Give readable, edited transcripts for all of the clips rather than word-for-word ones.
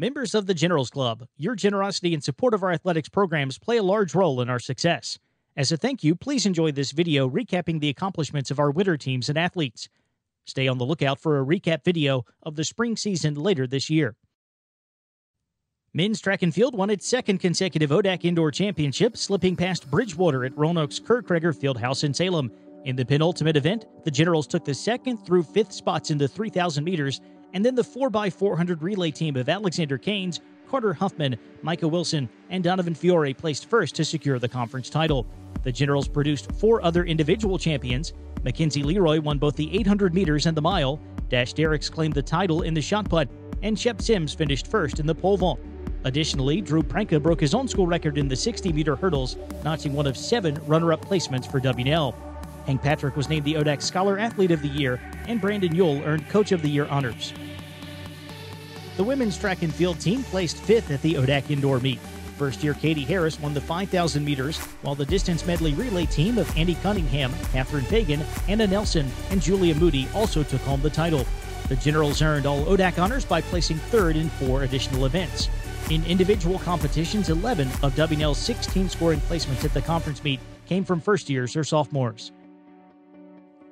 Members of the Generals Club, your generosity and support of our athletics programs play a large role in our success. As a thank you, please enjoy this video recapping the accomplishments of our winter teams and athletes. Stay on the lookout for a recap video of the spring season later this year. Men's track and field won its second consecutive ODAC Indoor Championship, slipping past Bridgewater at Roanoke's Kerr-Kreger Fieldhouse in Salem. In the penultimate event, the Generals took the 2nd through 5th spots in the 3,000 meters, and then the 4x400 relay team of Alexander Keynes, Carter Huffman, Micah Wilson, and Donovan Fiore placed first to secure the conference title. The Generals produced 4 other individual champions. Mackenzie Leroy won both the 800 meters and the mile, Dash Derricks claimed the title in the shot put, and Shep Sims finished first in the pole vault. Additionally, Drew Pranka broke his own school record in the 60-meter hurdles, notching one of 7 runner-up placements for WNL. Hank Patrick was named the ODAC Scholar Athlete of the Year, and Brandon Yule earned Coach of the Year honors. The women's track and field team placed 5th at the ODAC Indoor Meet. First-year Katie Harris won the 5,000 meters, while the distance medley relay team of Andy Cunningham, Catherine Fagan, Anna Nelson, and Julia Moody also took home the title. The Generals earned all ODAC honors by placing 3rd in 4 additional events. In individual competitions, 11 of WNL's 16 scoring placements at the conference meet came from first years or sophomores.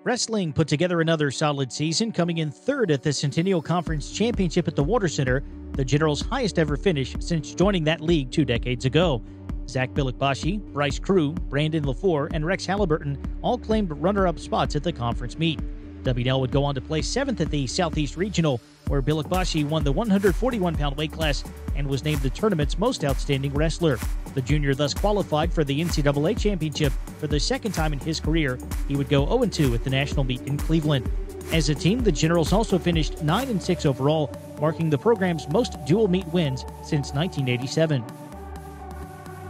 Wrestling put together another solid season, coming in 3rd at the Centennial Conference Championship at the Water Center, the Generals' highest ever finish since joining that league 2 decades ago. Zach Bilikbashi, Bryce Crew, Brandon LaFour, and Rex Halliburton all claimed runner-up spots at the conference meet. WNL would go on to place 7th at the Southeast Regional, where Bilikbashi won the 141-pound weight class and was named the tournament's most outstanding wrestler. The junior thus qualified for the NCAA championship for the 2nd time in his career. He would go 0-2 at the national meet in Cleveland. As a team, the Generals also finished 9-6 overall, marking the program's most dual meet wins since 1987.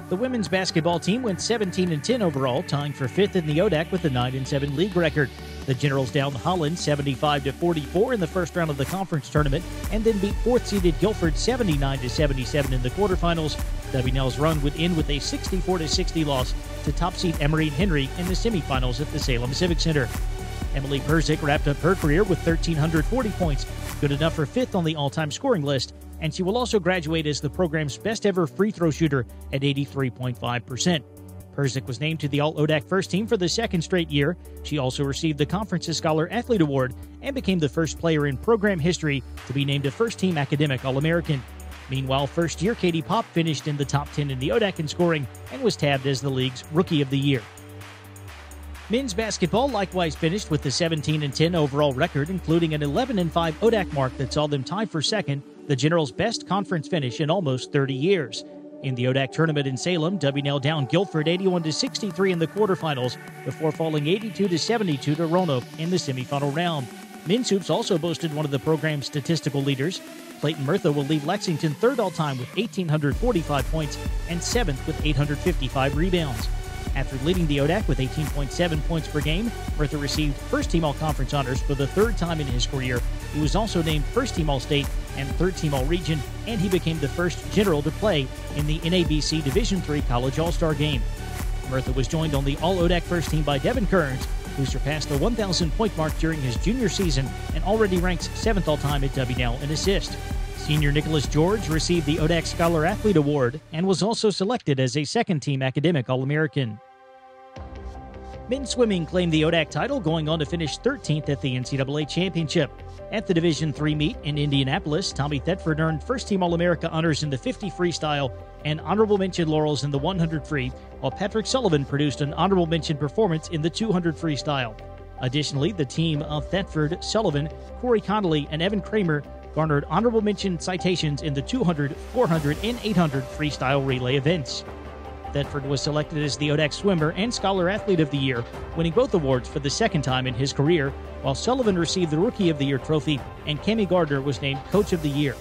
The women's basketball team went 17-10 overall, tying for 5th in the ODAC with a 9-7 league record. The Generals downed Holland 75-44 in the first round of the conference tournament, and then beat 4th-seeded Guilford 79-77 in the quarterfinals. WNL's run would end with a 64-60 loss to top seed Emory Henry in the semifinals at the Salem Civic Center. Emily Perzik wrapped up her career with 1,340 points, good enough for 5th on the all-time scoring list, and she will also graduate as the program's best-ever free throw shooter at 83.5%. Perzik was named to the All-ODAC first team for the 2nd straight year. She also received the Conference's Scholar Athlete Award and became the first player in program history to be named a first-team academic All-American. Meanwhile, first-year Katie Pop finished in the top 10 in the ODAC in scoring and was tabbed as the league's Rookie of the Year. Men's basketball likewise finished with the 17-10 overall record, including an 11-5 ODAC mark that saw them tie for 2nd, the Generals' best conference finish in almost 30 years. In the ODAC tournament in Salem, WNL downed Guilford 81-63 in the quarterfinals before falling 82-72 to Roanoke in the semifinal round. Men's hoops also boasted one of the program's statistical leaders. Clayton Murtha will lead Lexington 3rd all-time with 1,845 points and 7th with 855 rebounds. After leading the ODAC with 18.7 points per game, Murtha received first-team All-Conference honors for the 3rd time in his career. He was also named first-team All-State and third-team All-Region, and he became the first General to play in the NABC Division III College All-Star Game. Murtha was joined on the All-ODAC first team by Devin Kearns, who surpassed the 1,000-point mark during his junior season and already ranks 7th all-time at WNL in assist. Senior Nicholas George received the ODAC Scholar Athlete Award and was also selected as a 2nd-team academic All-American. Men's swimming claimed the ODAC title, going on to finish 13th at the NCAA championship. At the Division III meet in Indianapolis, Tommy Thetford earned first-team All-America honors in the 50 freestyle and honorable mention laurels in the 100 free, while Patrick Sullivan produced an honorable mention performance in the 200 freestyle. Additionally, the team of Thetford, Sullivan, Corey Connolly, and Evan Kramer garnered honorable mention citations in the 200, 400, and 800 freestyle relay events. Thetford was selected as the ODAC Swimmer and Scholar Athlete of the Year, winning both awards for the 2nd time in his career, while Sullivan received the Rookie of the Year trophy and Cammie Gardner was named Coach of the Year.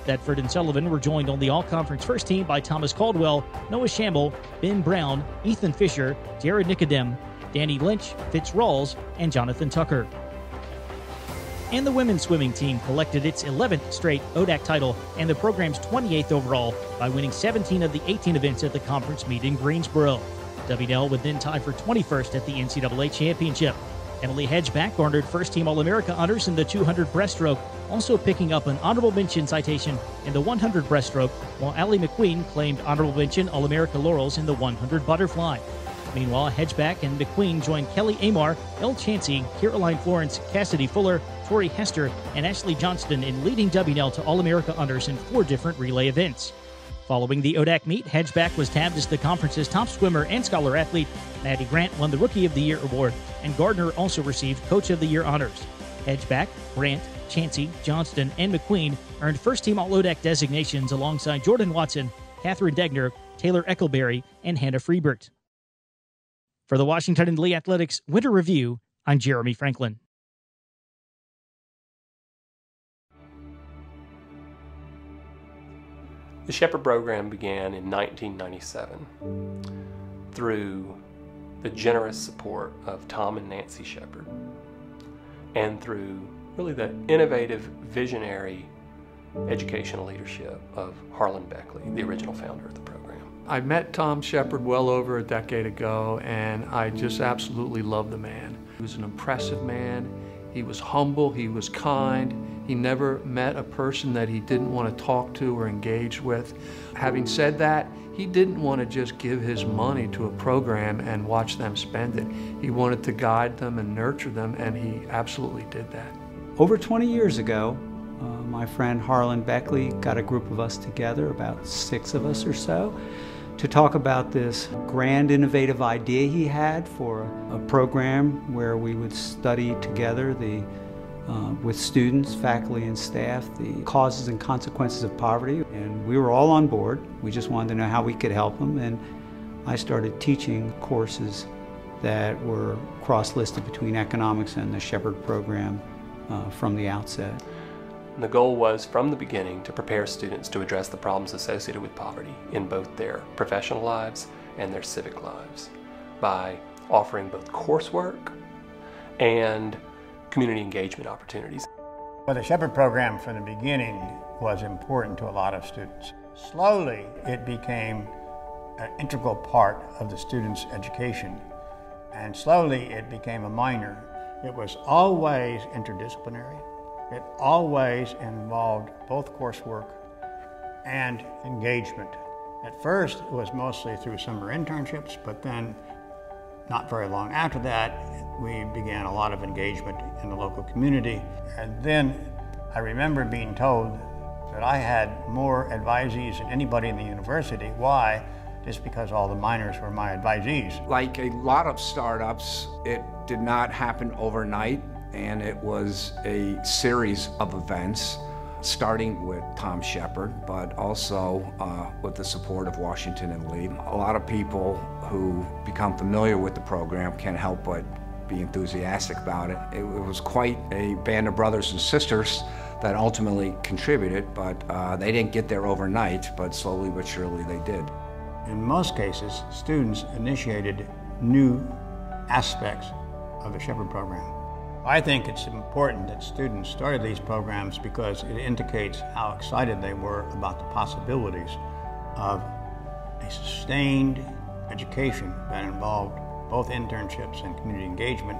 Thetford and Sullivan were joined on the All-Conference first team by Thomas Caldwell, Noah Shamble, Ben Brown, Ethan Fisher, Jared Nicodem, Danny Lynch, Fitz Rawls, and Jonathan Tucker. And the women's swimming team collected its 11th straight ODAC title and the program's 28th overall by winning 17 of the 18 events at the conference meet in Greensboro. WNL would then tie for 21st at the NCAA championship. Emily Hedgeback garnered first-team All-America honors in the 200 breaststroke, also picking up an honorable mention citation in the 100 breaststroke, while Allie McQueen claimed honorable mention All-America laurels in the 100 butterfly. Meanwhile, Hedgeback and McQueen joined Kelly Amar, Elle Chansey, Caroline Florence, Cassidy Fuller, Tori Hester, and Ashley Johnston in leading WNL to All-America honors in 4 different relay events. Following the ODAC meet, Hedgeback was tabbed as the conference's top swimmer and scholar athlete. Maddie Grant won the Rookie of the Year award, and Gardner also received Coach of the Year honors. Hedgeback, Grant, Chansey, Johnston, and McQueen earned first-team All-ODAC designations alongside Jordan Watson, Catherine Degner, Taylor Eckelberry, and Hannah Freebert. For the Washington and Lee Athletics Winter Review, I'm Jeremy Franklin. The Shepherd program began in 1997 through the generous support of Tom and Nancy Shepherd and through really the innovative, visionary educational leadership of Harlan Beckley, the original founder of the program. I met Tom Shepherd well over a decade ago, and I just absolutely love the man. He was an impressive man. He was humble, he was kind. He never met a person that he didn't want to talk to or engage with. Having said that, he didn't want to just give his money to a program and watch them spend it. He wanted to guide them and nurture them, and he absolutely did that. Over 20 years ago, my friend Harlan Beckley got a group of us together, about 6 of us or so, to talk about this grand innovative idea he had for a program where we would study together with students, faculty, and staff the causes and consequences of poverty. And we were all on board. We just wanted to know how we could help them. And I started teaching courses that were cross-listed between economics and the Shepherd program from the outset. And the goal was, from the beginning, to prepare students to address the problems associated with poverty in both their professional lives and their civic lives by offering both coursework and community engagement opportunities. Well, the Shepherd program from the beginning was important to a lot of students. Slowly, it became an integral part of the students' education, and slowly it became a minor. It was always interdisciplinary. It always involved both coursework and engagement. At first, it was mostly through summer internships, but then not very long after that, we began a lot of engagement in the local community. And then I remember being told that I had more advisees than anybody in the university. Why? Just because all the minors were my advisees. Like a lot of startups, it did not happen overnight, and it was a series of events, starting with Tom Shepherd, but also with the support of Washington and Lee. A lot of people who become familiar with the program can't help but be enthusiastic about it. It was quite a band of brothers and sisters that ultimately contributed, but they didn't get there overnight, but slowly but surely they did. In most cases, students initiated new aspects of the Shepherd program. I think it's important that students started these programs because it indicates how excited they were about the possibilities of a sustained education that involved both internships and community engagement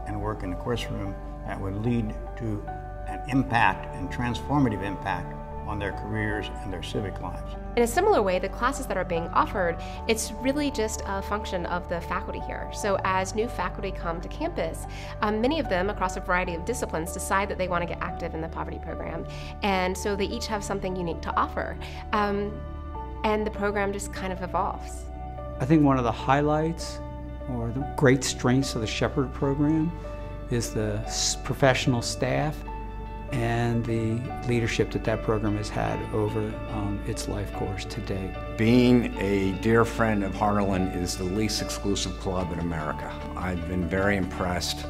and work in the course room that would lead to an impact and transformative impact on their careers and their civic lives. In a similar way, the classes that are being offered, it's really just a function of the faculty here. So as new faculty come to campus, many of them across a variety of disciplines decide that they want to get active in the poverty program. And so they each have something unique to offer. And the program just kind of evolves. I think one of the highlights or the great strengths of the Shepherd program is the professional staff and the leadership that that program has had over its life course to date. Being a dear friend of Harlan is the least exclusive club in America. I've been very impressed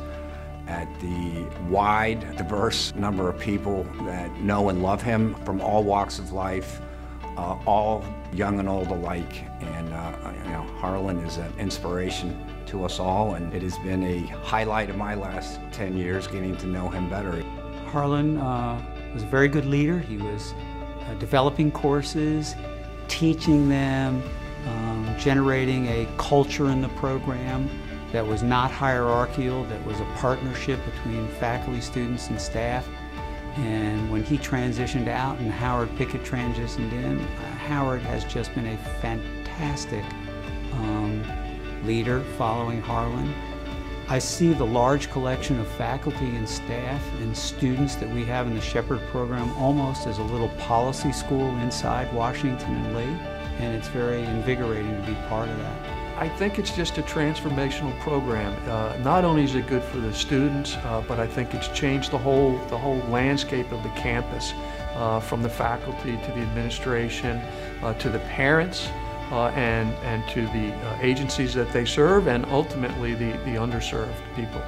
at the wide, diverse number of people that know and love him from all walks of life, all young and old alike. And Harlan is an inspiration to us all, and it has been a highlight of my last 10 years getting to know him better. Harlan was a very good leader. He was developing courses, teaching them, generating a culture in the program that was not hierarchical, that was a partnership between faculty, students, and staff. And when he transitioned out and Howard Pickett transitioned in, Howard has just been a fantastic leader following Harlan. I see the large collection of faculty and staff and students that we have in the Shepherd program almost as a little policy school inside Washington and Lee, and it's very invigorating to be part of that. I think it's just a transformational program. Not only is it good for the students, but I think it's changed the whole landscape of the campus, from the faculty to the administration, to the parents, and to the agencies that they serve, and ultimately the underserved people.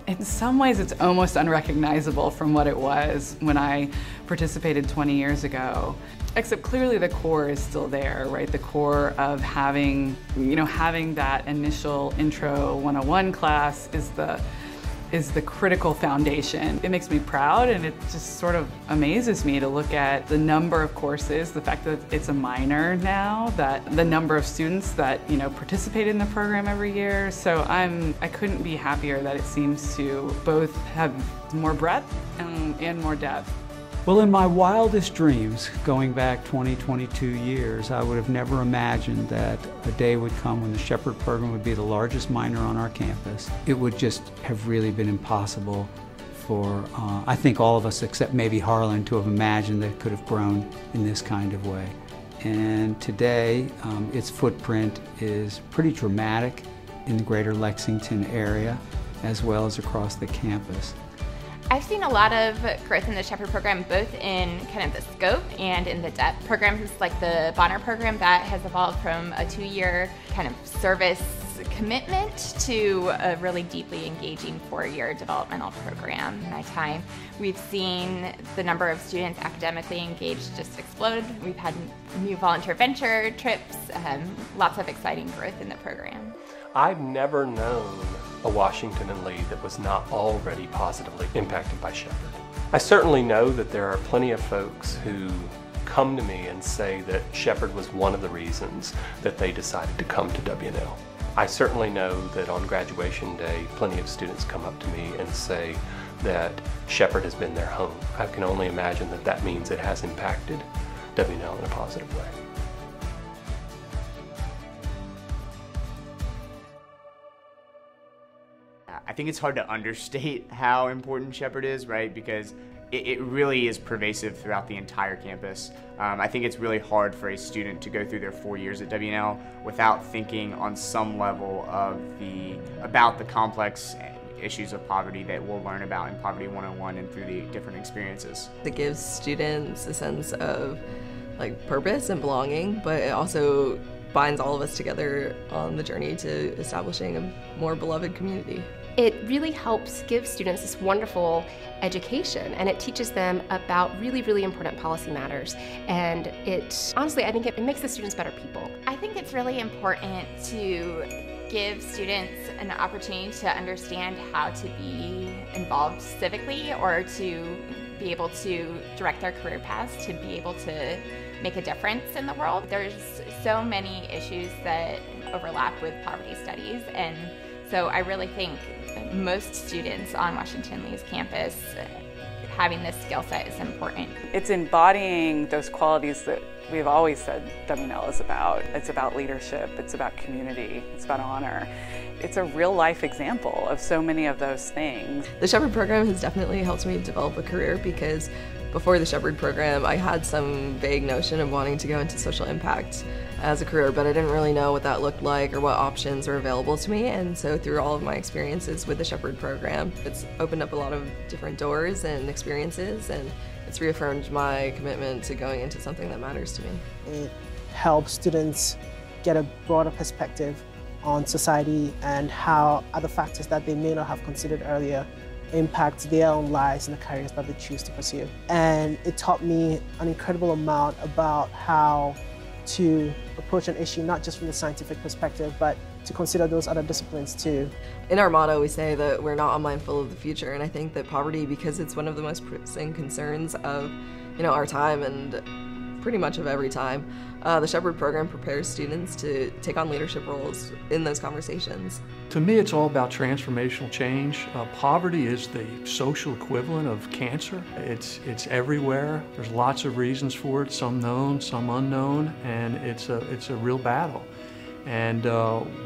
In some ways, it's almost unrecognizable from what it was when I participated 20 years ago. Except clearly the core is still there, right? The core of having that initial Intro 101 class is the critical foundation. It makes me proud, and it just sort of amazes me to look at the number of courses, the fact that it's a minor now, that the number of students that participate in the program every year. So I couldn't be happier that it seems to both have more breadth and more depth. Well, in my wildest dreams, going back 22 years, I would have never imagined that a day would come when the Shepherd program would be the largest minor on our campus. It would just have really been impossible for, I think, all of us, except maybe Harlan, to have imagined that it could have grown in this kind of way. And today, its footprint is pretty dramatic in the greater Lexington area, as well as across the campus. I've seen a lot of growth in the Shepherd program, both in kind of the scope and in the depth. Programs like the Bonner program that has evolved from a 2-year kind of service commitment to a really deeply engaging 4-year developmental program. In my time, we've seen the number of students academically engaged just explode. We've had new volunteer venture trips, lots of exciting growth in the program. I've never known a Washington and Lee that was not already positively impacted by Shepherd. I certainly know that there are plenty of folks who come to me and say that Shepherd was one of the reasons that they decided to come to WNL. I certainly know that on graduation day, plenty of students come up to me and say that Shepherd has been their home. I can only imagine that that means it has impacted WNL in a positive way. I think it's hard to understate how important Shepherd is, right? Because it really is pervasive throughout the entire campus. I think it's really hard for a student to go through their 4 years at WNL without thinking on some level about the complex issues of poverty that we'll learn about in Poverty 101 and through the different experiences. It gives students a sense of purpose and belonging, but it also binds all of us together on the journey to establishing a more beloved community. It really helps give students this wonderful education, and it teaches them about really, really important policy matters. And honestly, I think it makes the students better people. I think it's really important to give students an opportunity to understand how to be involved civically, or to be able to direct their career paths, to be able to make a difference in the world. There's so many issues that overlap with poverty studies, and so I really think most students on Washington Lee's campus having this skill set is important. It's embodying those qualities that we've always said WNL is about. It's about leadership, it's about community, it's about honor. It's a real life example of so many of those things. The Shepherd program has definitely helped me develop a career, because before the Shepherd program, I had some vague notion of wanting to go into social impact as a career, but I didn't really know what that looked like or what options were available to me. And so through all of my experiences with the Shepherd program, it's opened up a lot of different doors and experiences, and it's reaffirmed my commitment to going into something that matters to me. It helps students get a broader perspective on society and how other factors that they may not have considered earlier impact their own lives and the careers that they choose to pursue. And it taught me an incredible amount about how to approach an issue, not just from the scientific perspective, but to consider those other disciplines too. In our motto, we say that we're not unmindful of the future, and I think that poverty, because it's one of the most pressing concerns of our time and pretty much of every time. The Shepherd program prepares students to take on leadership roles in those conversations. To me, it's all about transformational change. Poverty is the social equivalent of cancer. It's everywhere. There's lots of reasons for it, some known, some unknown, and it's a real battle. And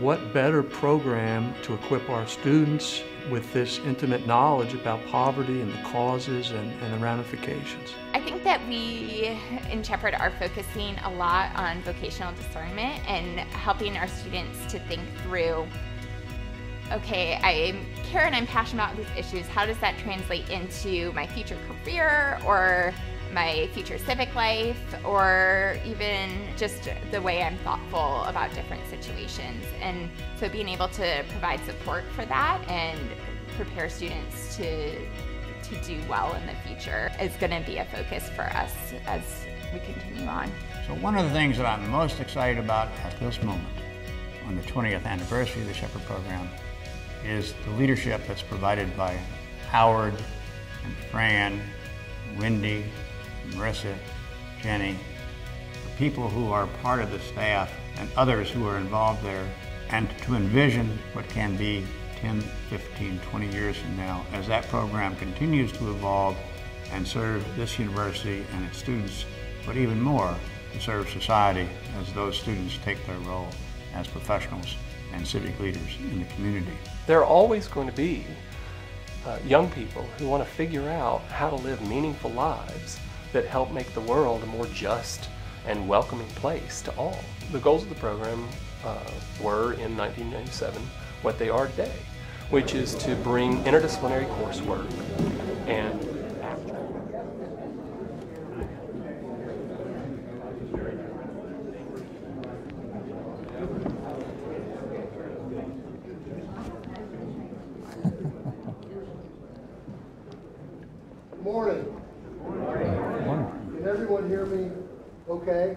what better program to equip our students with this intimate knowledge about poverty and the causes and the ramifications. I think that we in Shepherd are focusing a lot on vocational discernment and helping our students to think through, okay, I care and I'm passionate about these issues. How does that translate into my future career or my future civic life, or even just the way I'm thoughtful about different situations? And so being able to provide support for that and prepare students to do well in the future is going to be a focus for us as we continue on. So one of the things that I'm most excited about at this moment, on the 20th anniversary of the Shepherd program, is the leadership that's provided by Howard and Fran, Wendy, Marissa, Jenny, the people who are part of the staff and others who are involved there, and to envision what can be 10, 15, 20 years from now as that program continues to evolve and serve this university and its students, but even more to serve society as those students take their role as professionals and civic leaders in the community. There are always going to be young people who want to figure out how to live meaningful lives that help make the world a more just and welcoming place to all. The goals of the program were in 1997 what they are today, which is to bring interdisciplinary coursework and Morning. Can everyone hear me okay?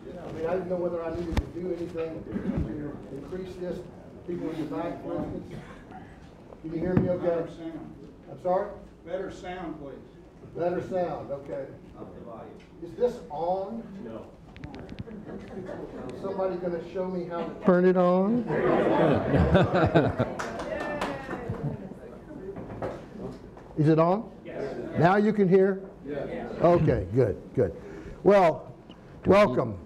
I mean, I didn't know whether I needed to do anything to increase this. People in the back, for instance. Can you hear me okay? Better sound. I'm sorry? Better sound, please. Better sound, okay. Is this on? No. Is somebody going to show me how to turn it on? Is it on? Yes. Now you can hear? Yes. Okay, good, good. Well, welcome.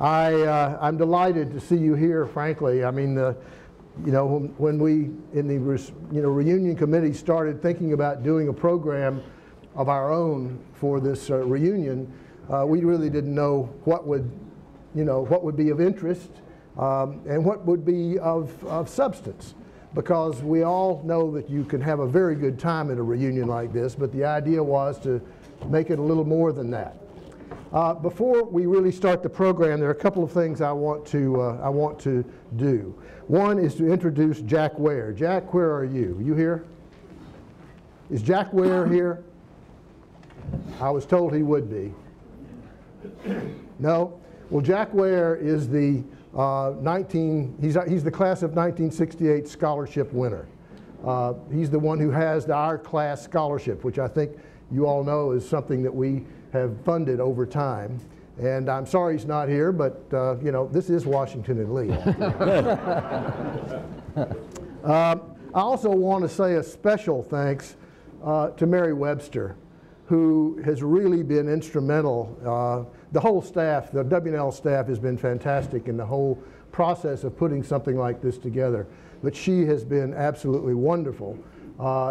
I'm delighted to see you here, frankly. I mean, when we, in the reunion committee, started thinking about doing a program of our own for this reunion, we really didn't know what would be of interest and what would be of substance. Because we all know that you can have a very good time at a reunion like this, but the idea was to make it a little more than that. Before we really start the program, there are a couple of things I want to do. One is to introduce Jack Ware. Jack, where are you? You here? Is Jack Ware here? I was told he would be. No? Well, Jack Ware is the he's the class of 1968 scholarship winner. He's the one who has our class scholarship, which I think you all know is something that we have funded over time. And I'm sorry he's not here, but this is Washington and Lee. I also want to say a special thanks to Mary Webster, who has really been instrumental. The whole staff, the W&L staff, has been fantastic in the whole process of putting something like this together. But she has been absolutely wonderful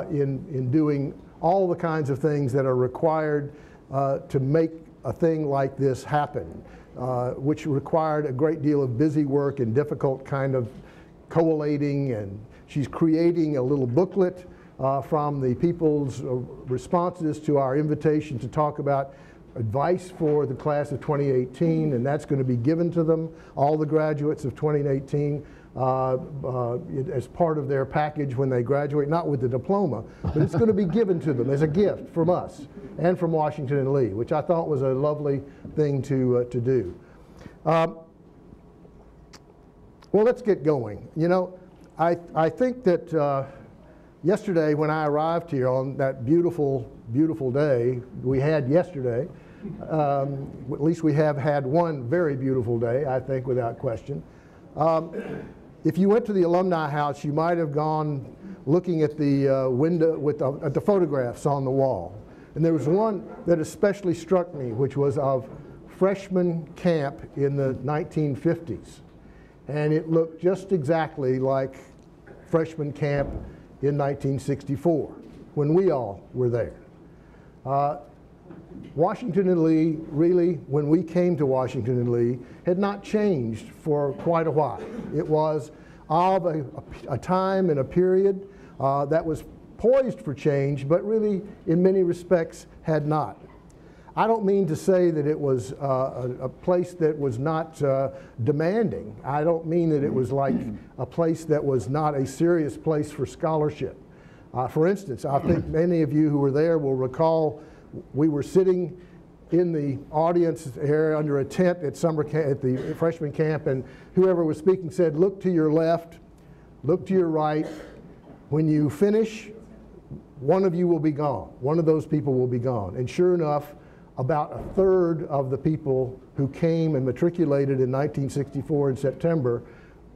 in doing all the kinds of things that are required to make a thing like this happen, which required a great deal of busy work and difficult kind of collating. And she's creating a little booklet from the people's responses to our invitation to talk about advice for the class of 2018, and that's going to be given to them, all the graduates of 2018, as part of their package when they graduate, not with the diploma, but it's going to be given to them as a gift from us and from Washington and Lee, which I thought was a lovely thing to do. Well, let's get going. I think that yesterday when I arrived here on that beautiful, beautiful day we had yesterday, At least we have had one very beautiful day, I think, without question. If you went to the alumni house, you might have gone looking at the window at the photographs on the wall. And there was one that especially struck me, which was of freshman camp in the 1950s. And it looked just exactly like freshman camp in 1964, when we all were there. Washington and Lee, really, when we came to Washington and Lee, had not changed for quite a while. It was of a time and a period that was poised for change, but really, in many respects, had not. I don't mean to say that it was a place that was not demanding. I don't mean that it was like a place that was not a serious place for scholarship. For instance, I think many of you who were there will recall we were sitting in the audience area under a tent at the freshman camp, and whoever was speaking said, "Look to your left, look to your right. When you finish, one of you will be gone. One of those people will be gone." And sure enough, about a third of the people who came and matriculated in 1964 in September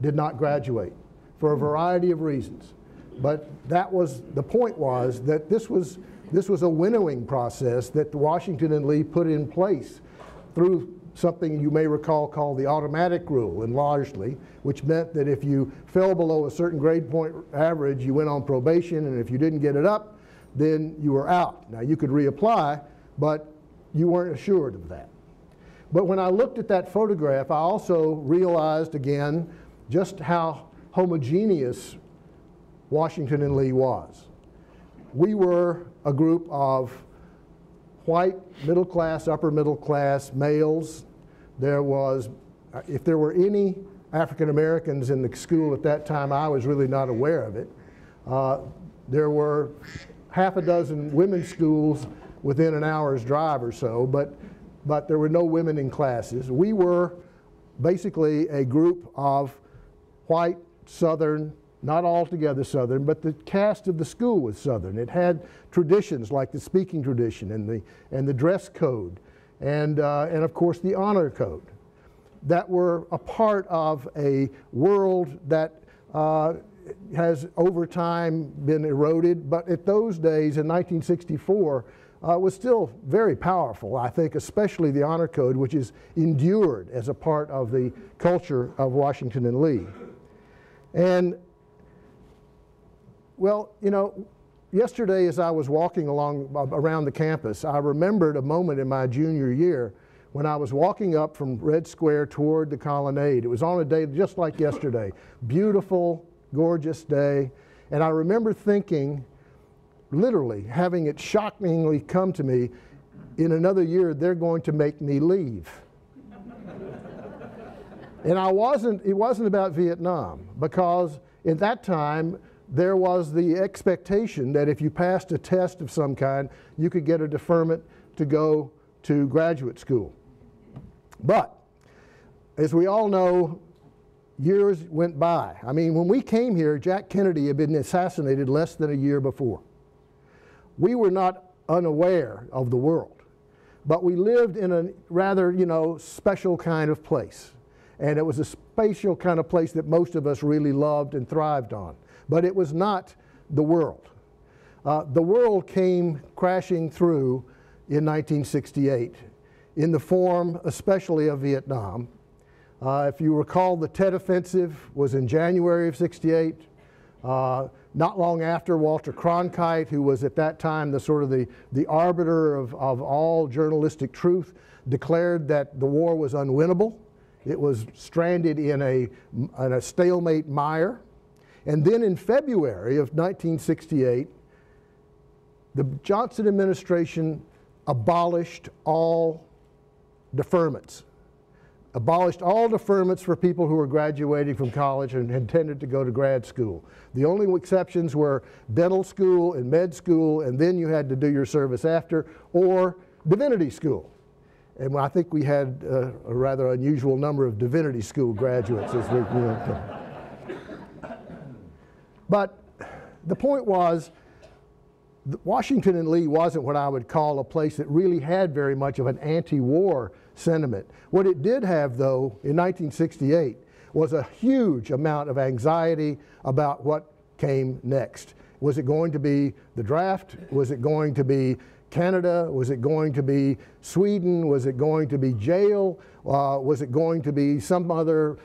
did not graduate for a variety of reasons. But that was, the point was that this was a winnowing process that Washington and Lee put in place through something you may recall called the automatic rule, and largely, which meant that if you fell below a certain grade point average, you went on probation, and if you didn't get it up, then you were out. Now, you could reapply, but you weren't assured of that. But when I looked at that photograph, I also realized again just how homogeneous Washington and Lee was. We were a group of white, middle class, upper middle class males. There was, if there were any African Americans in the school at that time, I was really not aware of it. There were half a dozen women's schools within an hour's drive or so, but there were no women in classes. We were basically a group of white, Southern, not altogether Southern, but the cast of the school was Southern. It had traditions like the speaking tradition and the dress code and of course the honor code that were a part of a world that has over time been eroded, but at those days in 1964 was still very powerful, I think, especially the honor code, which is endured as a part of the culture of Washington and Lee. And well, you know, yesterday as I was walking around the campus, I remembered a moment in my junior year when I was walking up from Red Square toward the Colonnade. It was on a day just like yesterday, beautiful, gorgeous day, and I remember thinking, literally having it shockingly come to me, in another year they're going to make me leave. And it wasn't about Vietnam, because at that time there was the expectation that if you passed a test of some kind, you could get a deferment to go to graduate school. But as we all know, years went by. I mean, when we came here, Jack Kennedy had been assassinated less than a year before. We were not unaware of the world, but we lived in a rather, you know, special kind of place. And it was a spatial kind of place that most of us really loved and thrived on. But it was not the world. The world came crashing through in 1968 in the form especially of Vietnam. If you recall, the Tet Offensive was in January of '68. Not long after, Walter Cronkite, who was at that time the sort of the arbiter of all journalistic truth, declared that the war was unwinnable. It was stranded in a stalemate mire. And then in February of 1968, the Johnson administration abolished all deferments. Abolished all deferments for people who were graduating from college and intended to go to grad school. The only exceptions were dental school and med school, and then you had to do your service after, or divinity school. And I think we had a rather unusual number of divinity school graduates as we But the point was, Washington and Lee wasn't what I would call a place that really had very much of an anti-war sentiment. What it did have, though, in 1968 was a huge amount of anxiety about what came next. Was it going to be the draft? Was it going to be Canada? Was it going to be Sweden? Was it going to be jail? Was it going to be some other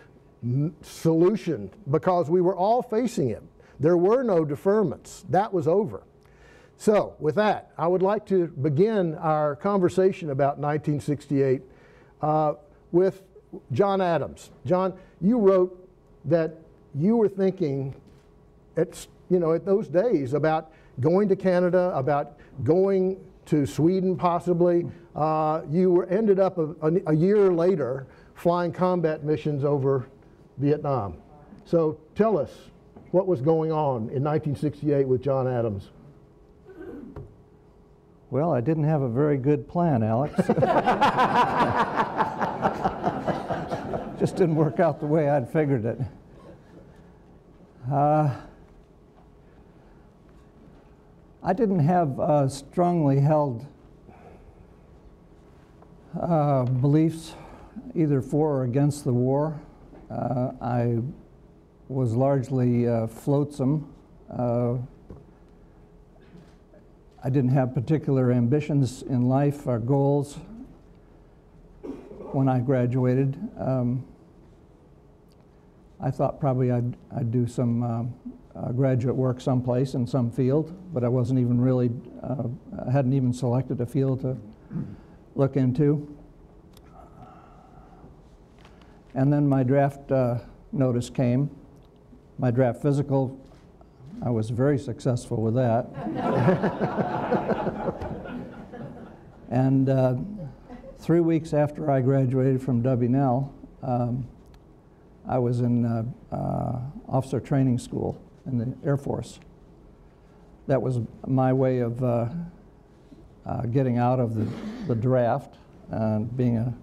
solution? Because we were all facing it. There were no deferments. That was over. So with that, I would like to begin our conversation about 1968 with John Adams. John, you wrote that you were thinking at those days about going to Canada, about going to Sweden possibly. You ended up a year later flying combat missions over Vietnam. So tell us what was going on in 1968 with John Adams. Well, I didn't have a very good plan, Alex. Just didn't work out the way I'd figured it. I didn't have strongly held beliefs either for or against the war. I was largely flotsam. I didn't have particular ambitions in life or goals when I graduated. I thought probably I'd do some graduate work someplace in some field, but I wasn't even really, hadn't even selected a field to look into. And then my draft notice came. My draft physical, I was very successful with that. And 3 weeks after I graduated from W&L, I was in officer training school in the Air Force. That was my way of getting out of the draft and being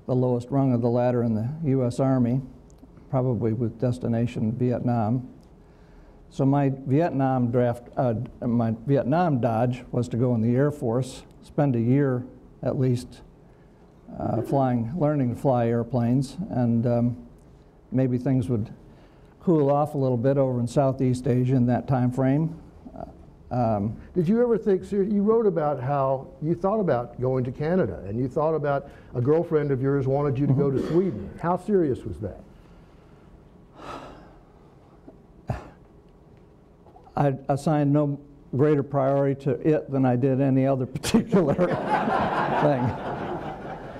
the lowest rung of the ladder in the U.S. Army, probably with destination Vietnam. So my Vietnam dodge was to go in the Air Force, spend a year at least learning to fly airplanes, and maybe things would cool off a little bit over in Southeast Asia in that time frame. Did you ever think, you wrote about how you thought about going to Canada, and you thought about a girlfriend of yours wanted you to go to Sweden. How serious was that? I assigned no greater priority to it than I did any other particular thing.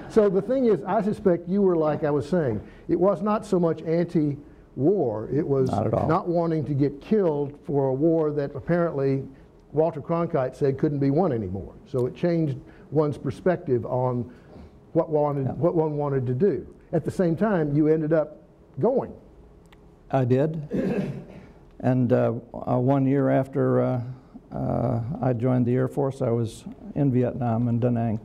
So the thing is, I suspect you were like I was saying. It was not so much anti-war. It was not wanting to get killed for a war that apparently Walter Cronkite said couldn't be won anymore. So it changed one's perspective on what one wanted to do. At the same time, you ended up going. I did. And 1 year after I joined the Air Force, I was in Vietnam in Da Nang.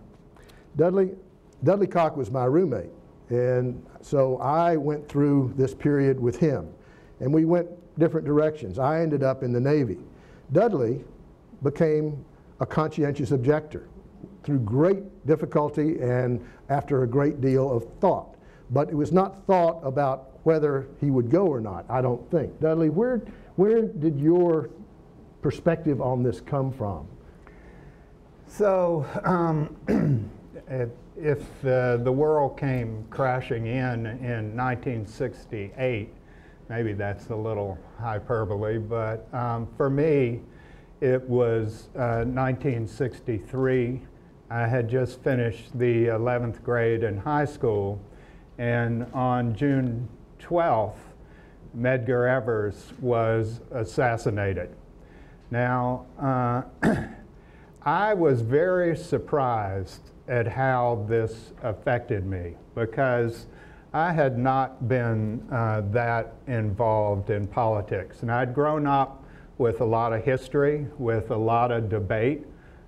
Dudley Cock was my roommate, and so I went through this period with him, and we went different directions. I ended up in the Navy. Dudley became a conscientious objector through great difficulty and after a great deal of thought. But it was not thought about whether he would go or not, I don't think. Dudley, where did your perspective on this come from? So, if the world came crashing in 1968, maybe that's a little hyperbole, but for me, it was 1963. I had just finished the 11th grade in high school, and on June 12th, Medgar Evers was assassinated. Now, I was very surprised at how this affected me, because I had not been that involved in politics. And I'd grown up with a lot of history, with a lot of debate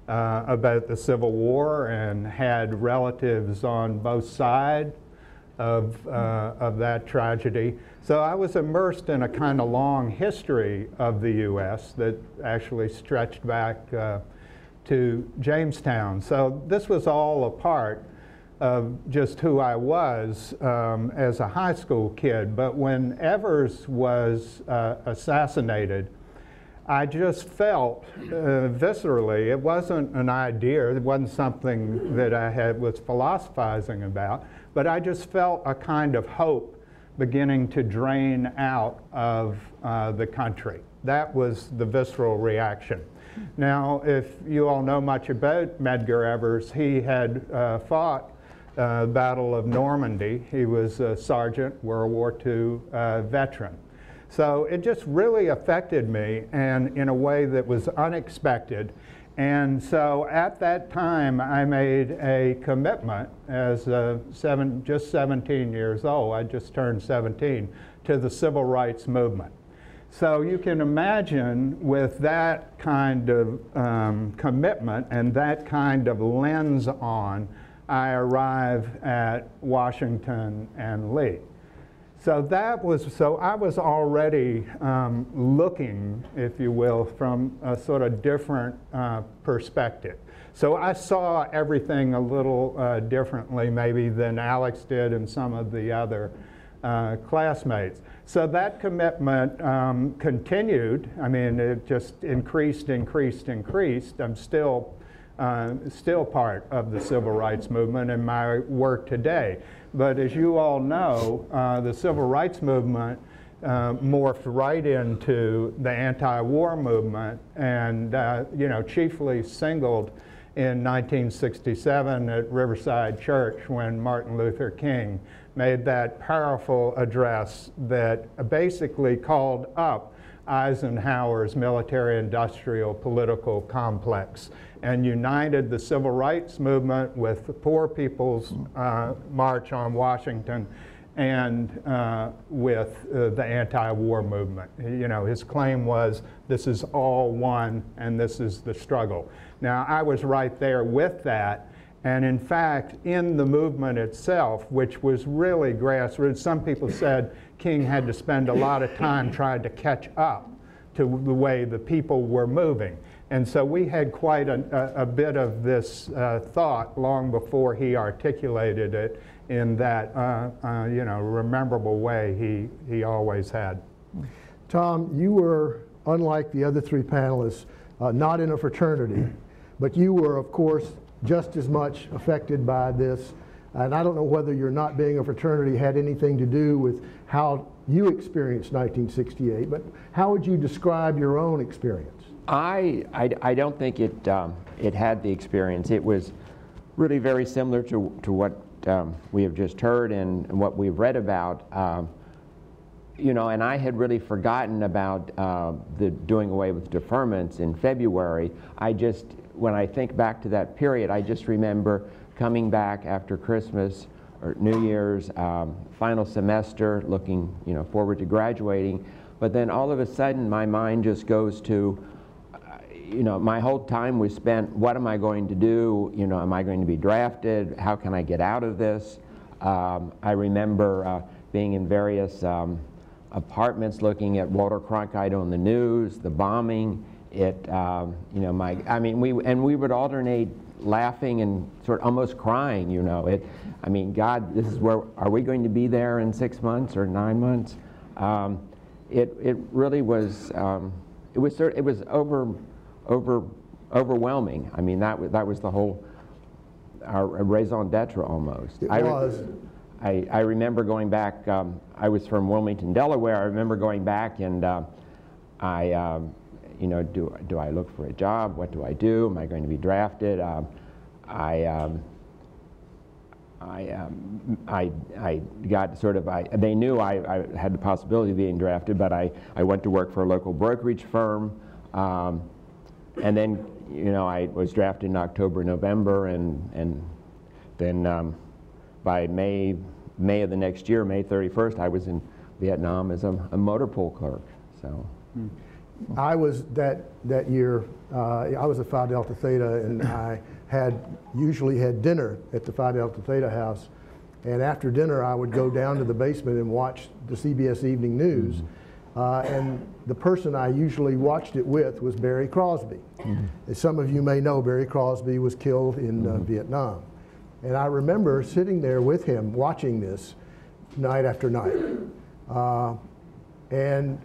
about the Civil War, and had relatives on both sides of that tragedy. So I was immersed in a kind of long history of the U.S. that actually stretched back to Jamestown. So this was all a part of just who I was as a high school kid. But when Evers was assassinated, I just felt viscerally, it wasn't an idea, it wasn't something that I was philosophizing about, but I just felt a kind of hope beginning to drain out of the country. That was the visceral reaction. Now, if you all know much about Medgar Evers, he had fought the Battle of Normandy. He was a sergeant, World War II veteran. So it just really affected me, and in a way that was unexpected. And so at that time, I made a commitment as just 17 years old, I just turned 17, to the civil rights movement. So you can imagine with that kind of commitment and that kind of lens on, I arrive at Washington and Lee. So I was already looking, if you will, from a sort of different perspective. So I saw everything a little differently maybe than Alex did and some of the other classmates. So that commitment continued. I mean, it just increased. I'm still part of the civil rights movement in my work today. But as you all know, the civil rights movement morphed right into the anti-war movement, and chiefly singled in 1967 at Riverside Church when Martin Luther King made that powerful address that basically called up Eisenhower's military-industrial political complex and united the civil rights movement with the Poor People's March on Washington and with the anti-war movement. You know, his claim was, this is all one and this is the struggle. Now, I was right there with that. And in fact, in the movement itself, which was really grassroots, some people said King had to spend a lot of time trying to catch up to the way the people were moving. And so we had quite a bit of this thought long before he articulated it in that rememberable way he always had. Tom, you were, unlike the other three panelists, not in a fraternity, but you were, of course, just as much affected by this. And I don't know whether your not being a fraternity had anything to do with how you experienced 1968, but how would you describe your own experience? I don't think it had the experience. It was really very similar to what we have just heard and what we've read about. And I had really forgotten about the doing away with deferments in February. When I think back to that period, I just remember coming back after Christmas or New Year's, final semester, looking forward to graduating. But then all of a sudden, my mind just goes to, my whole time was spent, what am I going to do? Am I going to be drafted? How can I get out of this? I remember being in various apartments looking at Walter Cronkite on the news, the bombing. We would alternate laughing and sort of almost crying, God, this is where, are we going to be there in 6 months or 9 months? It really was, it was overwhelming. I mean, that was the whole, our raison d'etre almost. It was. I remember going back, I was from Wilmington, Delaware. I remember going back and do I look for a job? What do I do? Am I going to be drafted? I got sort of, they knew I had the possibility of being drafted, but I went to work for a local brokerage firm. And then, I was drafted in October, November, and then by May of the next year, May 31st, I was in Vietnam as a motor pool clerk. So. I was that year, I was a Phi Delta Theta, and I usually had dinner at the Phi Delta Theta house And after dinner, I would go down to the basement and watch the CBS Evening News. And the person I usually watched it with was Barry Crosby. As some of you may know, Barry Crosby was killed in Vietnam. And I remember sitting there with him watching this night after night. And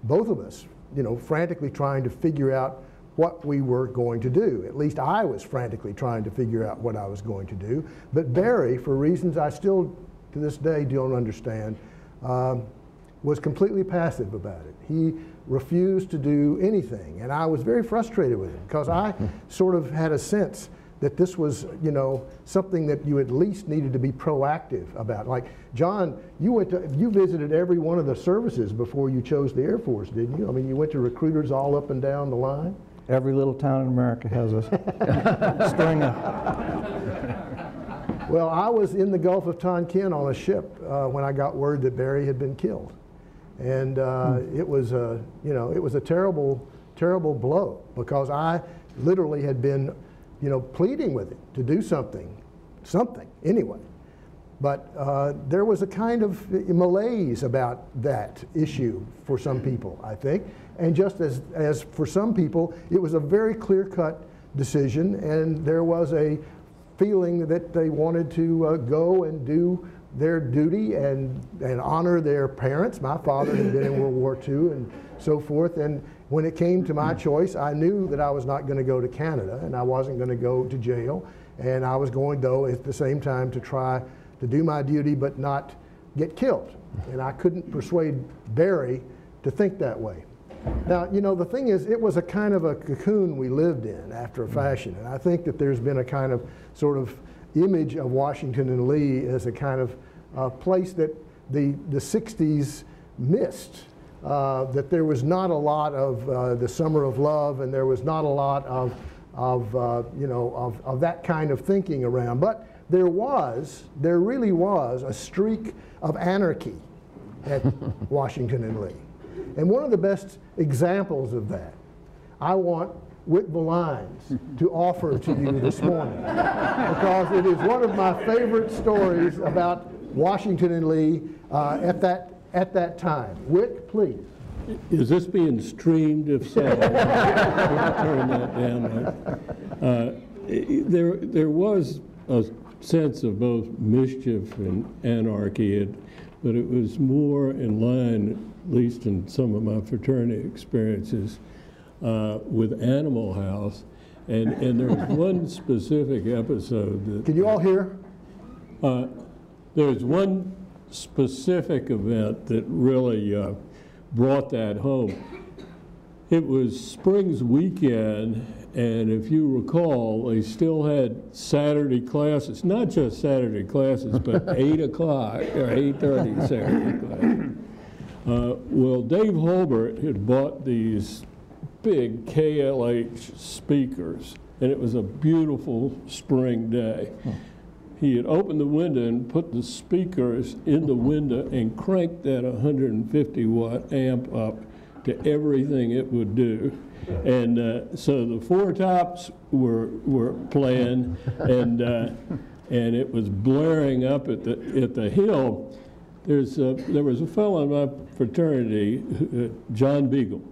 both of us, you know, frantically trying to figure out what we were going to do. At least I was frantically trying to figure out what I was going to do. But Barry, for reasons I still to this day don't understand, was completely passive about it. He refused to do anything. And I was very frustrated with him because I sort of had a sense that this was, you know, something that you at least needed to be proactive about. Like, John, you visited every one of the services before you chose the Air Force, didn't you? I mean, you went to recruiters all up and down the line? Every little town in America has a string of. Well, I was in the Gulf of Tonkin on a ship when I got word that Barry had been killed. And it was a, you know, it was a terrible, terrible blow because I literally had been, you know, pleading with him to do something anyway. But there was a kind of malaise about that issue for some people, I think. And just as for some people, it was a very clear-cut decision, and there was a feeling that they wanted to go and do their duty and honor their parents. My father had been in World War II and so forth. And when it came to my choice, I knew that I was not going to go to Canada and I wasn't going to go to jail. And I was going, though, at the same time to try to do my duty but not get killed. And I couldn't persuade Barry to think that way. Now, you know, the thing is, it was a kind of a cocoon we lived in after a fashion. And I think that there's been a kind of sort of image of Washington and Lee as a kind of place that the 60s missed. That there was not a lot of the Summer of Love, and there was not a lot of that kind of thinking around. But there really was a streak of anarchy at Washington and Lee. And one of the best examples of that, I want Whit Valines to offer to you this morning, because it is one of my favorite stories about Washington and Lee at that time. Whit, please. Is this being streamed? If so, turn that down. There was a sense of both mischief and anarchy, but it was more in line, at least in some of my fraternity experiences, with Animal House. And there was one specific episode that... Can you all hear? There's one specific event that really brought that home. It was Springs weekend, and if you recall, they still had Saturday classes, not just Saturday classes, but 8 o'clock or 8:30 Saturday classes. Well, Dave Holbert had bought these big KLH speakers, and it was a beautiful spring day. He had opened the window and put the speakers in the window and cranked that 150-watt amp up to everything it would do. And so the Four Tops were playing, and it was blaring up at the hill. There was a fellow in my fraternity, John Beagle,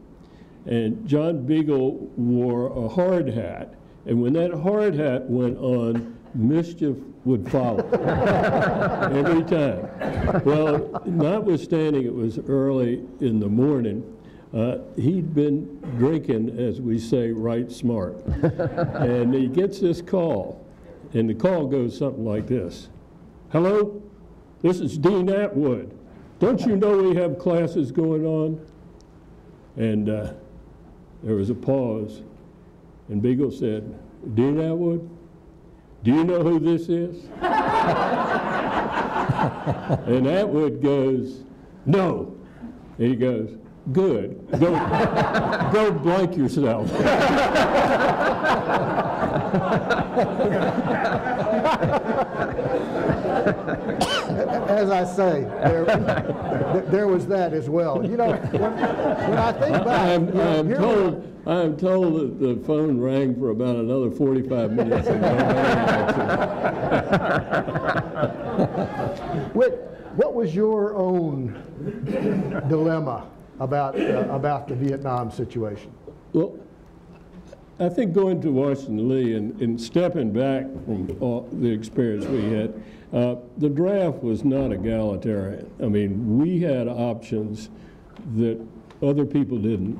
and John Beagle wore a hard hat, and when that hard hat went on, mischief would follow every time. Well, notwithstanding it was early in the morning, he'd been drinking, as we say, right smart. And he gets this call, and the call goes something like this. Hello, this is Dean Atwood. Don't you know we have classes going on? And there was a pause, and Beagle said, Dean Atwood, do you know who this is? And Atwood goes, no. And he goes, good. Go blank yourself. as I say, there was that as well. You know, when I think back, I am told that the phone rang for about another 45 minutes. What was your own dilemma about the Vietnam situation? Well, I think going to Washington Lee and stepping back from all the experience we had, the draft was not egalitarian. I mean, we had options that other people didn't.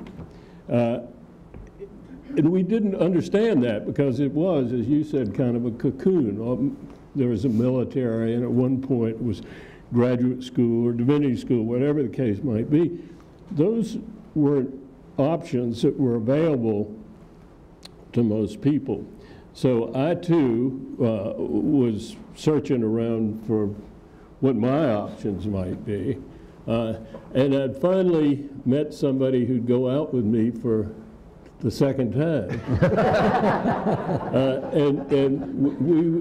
And we didn't understand that because it was, as you said, kind of a cocoon. There was a military, and at one point it was graduate school or divinity school, whatever the case might be. Those were options that were available to most people. So I too was searching around for what my options might be. And I'd finally met somebody who'd go out with me for the second time.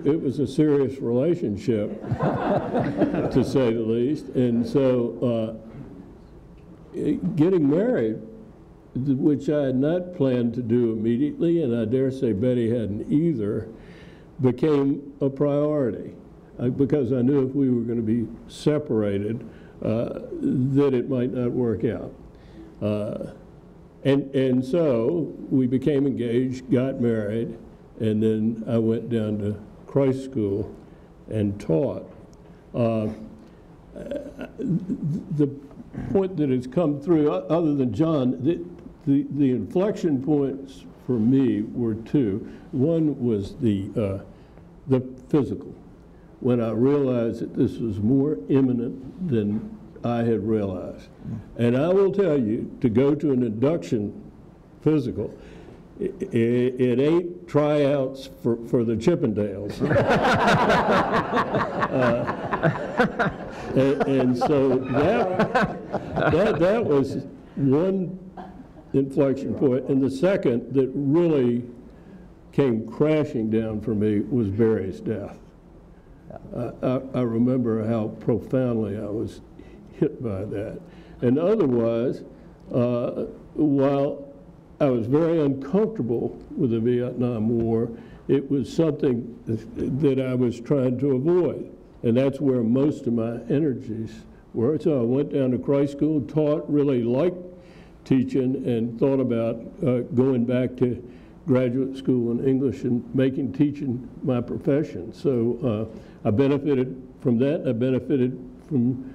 It was a serious relationship, to say the least. And so getting married, which I had not planned to do immediately, and I dare say Betty hadn't either, became a priority because I knew if we were going to be separated, that it might not work out. And so we became engaged, got married, and then I went down to Christ School and taught. The point that has come through, other than John, the inflection points for me were two. One was the physical, when I realized that this was more imminent than I had realized. And I will tell you, to go to an induction physical, it ain't tryouts for the Chippendales. And so that was one inflection point. And the second that really came crashing down for me was Barry's death. I remember how profoundly I was hit by that. And otherwise, while I was very uncomfortable with the Vietnam War, it was something that I was trying to avoid. And that's where most of my energies were. So I went down to Christ School, taught, really liked teaching, and thought about going back to graduate school in English and making teaching my profession. So I benefited from that. I benefited from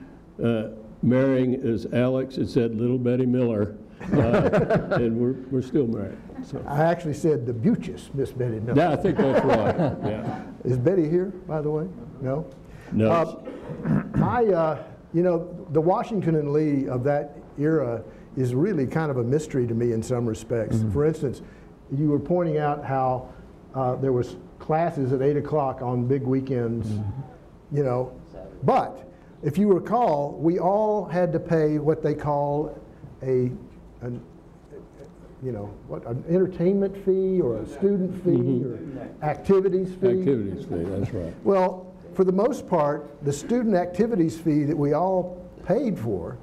marrying, as Alex had said, little Betty Miller, and we're still married. So. I actually said the beauteous Miss Betty Miller. Yeah, I think that's right. Yeah. Is Betty here, by the way? No? No. You know, the Washington and Lee of that era is really kind of a mystery to me in some respects. Mm-hmm. For instance, you were pointing out how there was classes at 8 o'clock on big weekends, mm-hmm. you know, but if you recall, we all had to pay what they call an entertainment fee or a student fee mm-hmm. or activities fee. Activities fee, that's right. Well, for the most part, the student activities fee that we all paid for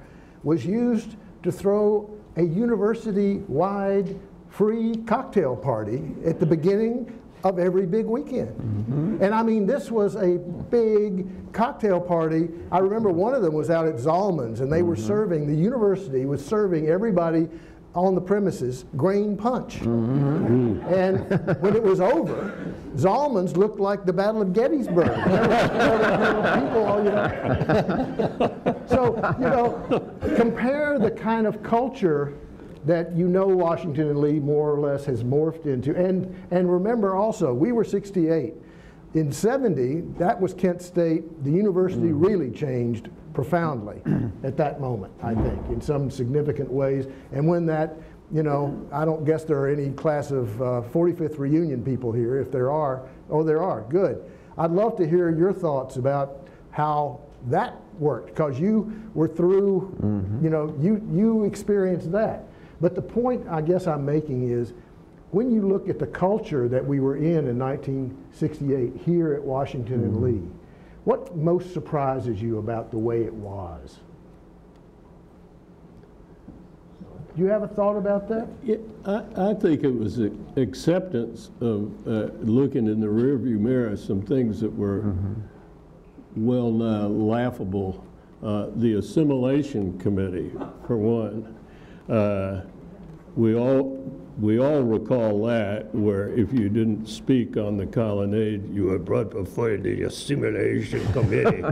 was used to throw a university-wide free cocktail party at the beginning of every big weekend. Mm-hmm. And I mean, this was a big cocktail party. I remember one of them was out at Zalman's, and they mm-hmm. were serving, the university was serving everybody on the premises grain punch. Mm-hmm. And when it was over, Zalman's looked like the Battle of Gettysburg. There were people all, you know. So, you know, compare the kind of culture that you know Washington and Lee more or less has morphed into. And remember also, we were 68. In 70, that was Kent State. The university really changed profoundly at that moment, I think, in some significant ways. And when that, you know, I don't guess there are any class of 45th reunion people here. If there are, oh, there are, good. I'd love to hear your thoughts about how that worked, because you were through, you know, you experienced that. But the point I guess I'm making is, when you look at the culture that we were in 1968 here at Washington and Lee, What most surprises you about the way it was? Do you have a thought about that? I think it was acceptance of looking in the rearview mirror, some things that were well nigh laughable. The assimilation committee, for one. We all recall that, where if you didn't speak on the colonnade, you were brought before the assimilation committee.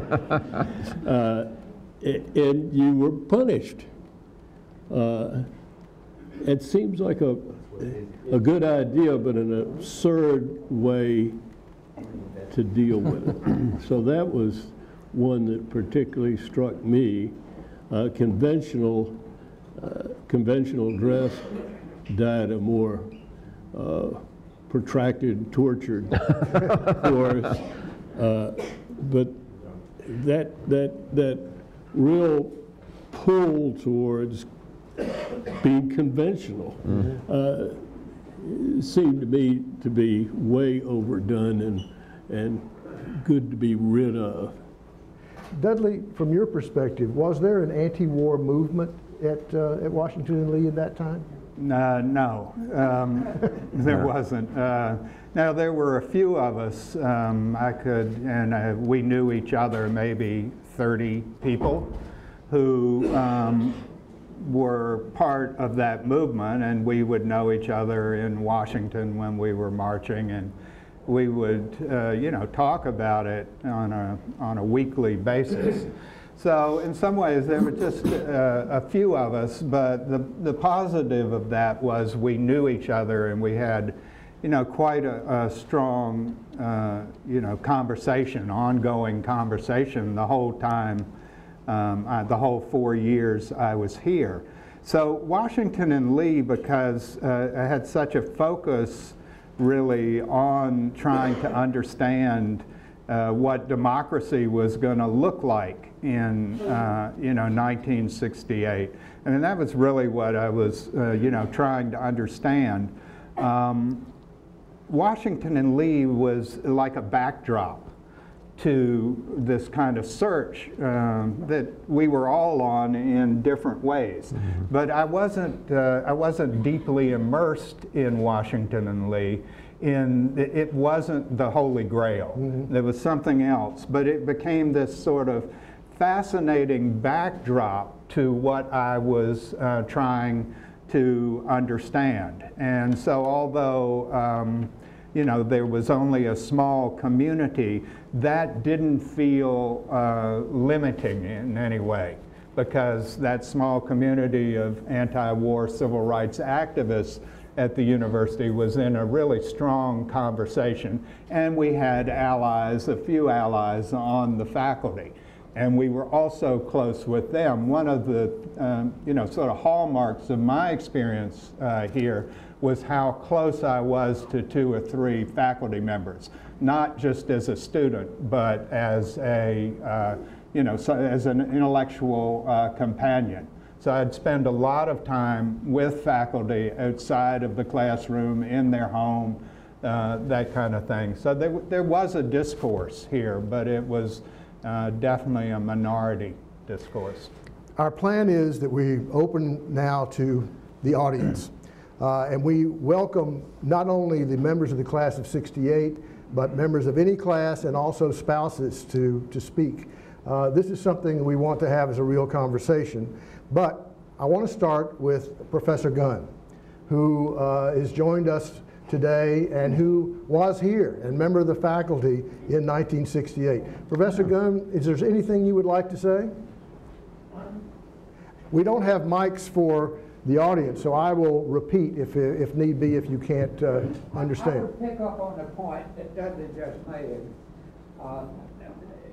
And you were punished. It seems like a good idea, but an absurd way to deal with it. So that was one that particularly struck me. Conventional dress died a more protracted, tortured course. But that real pull towards being conventional seemed to me to be way overdone and good to be rid of. Dudley, from your perspective, was there an anti-war movement at Washington and Lee at that time? No, there wasn't. Now, there were a few of us. We knew each other, maybe 30 people, who were part of that movement, and we would know each other in Washington when we were marching, and we would, talk about it on a weekly basis. So in some ways, there were just a few of us, but the positive of that was we knew each other, and we had, quite a strong, conversation, ongoing conversation the whole time, the whole 4 years I was here. So Washington and Lee, because I had such a focus really on trying to understand what democracy was going to look like in 1968. I mean, that was really what I was trying to understand. Washington and Lee was like a backdrop to this kind of search that we were all on in different ways. Mm-hmm. But I wasn't deeply immersed in Washington and Lee. It wasn't the Holy Grail. Mm-hmm. There was something else. But it became this sort of fascinating backdrop to what I was trying to understand. And so although there was only a small community, that didn't feel limiting in any way, because that small community of anti-war civil rights activists at the university was in a really strong conversation, and we had allies, a few allies on the faculty, and we were also close with them. One of the sort of hallmarks of my experience here was how close I was to 2 or 3 faculty members, not just as a student, but as a as an intellectual companion. So I'd spend a lot of time with faculty outside of the classroom, in their home, that kind of thing. So there was a discourse here, but it was definitely a minority discourse. Our plan is that we open now to the audience. And we welcome not only the members of the class of '68, but members of any class and also spouses to speak. This is something we want to have as a real conversation. But I want to start with Professor Gunn, who has joined us today and who was here and member of the faculty in 1968. Professor Gunn, is there anything you would like to say? We don't have mics for the audience, so I will repeat if need be, if you can't understand. I would pick up on the point that Dudley just made.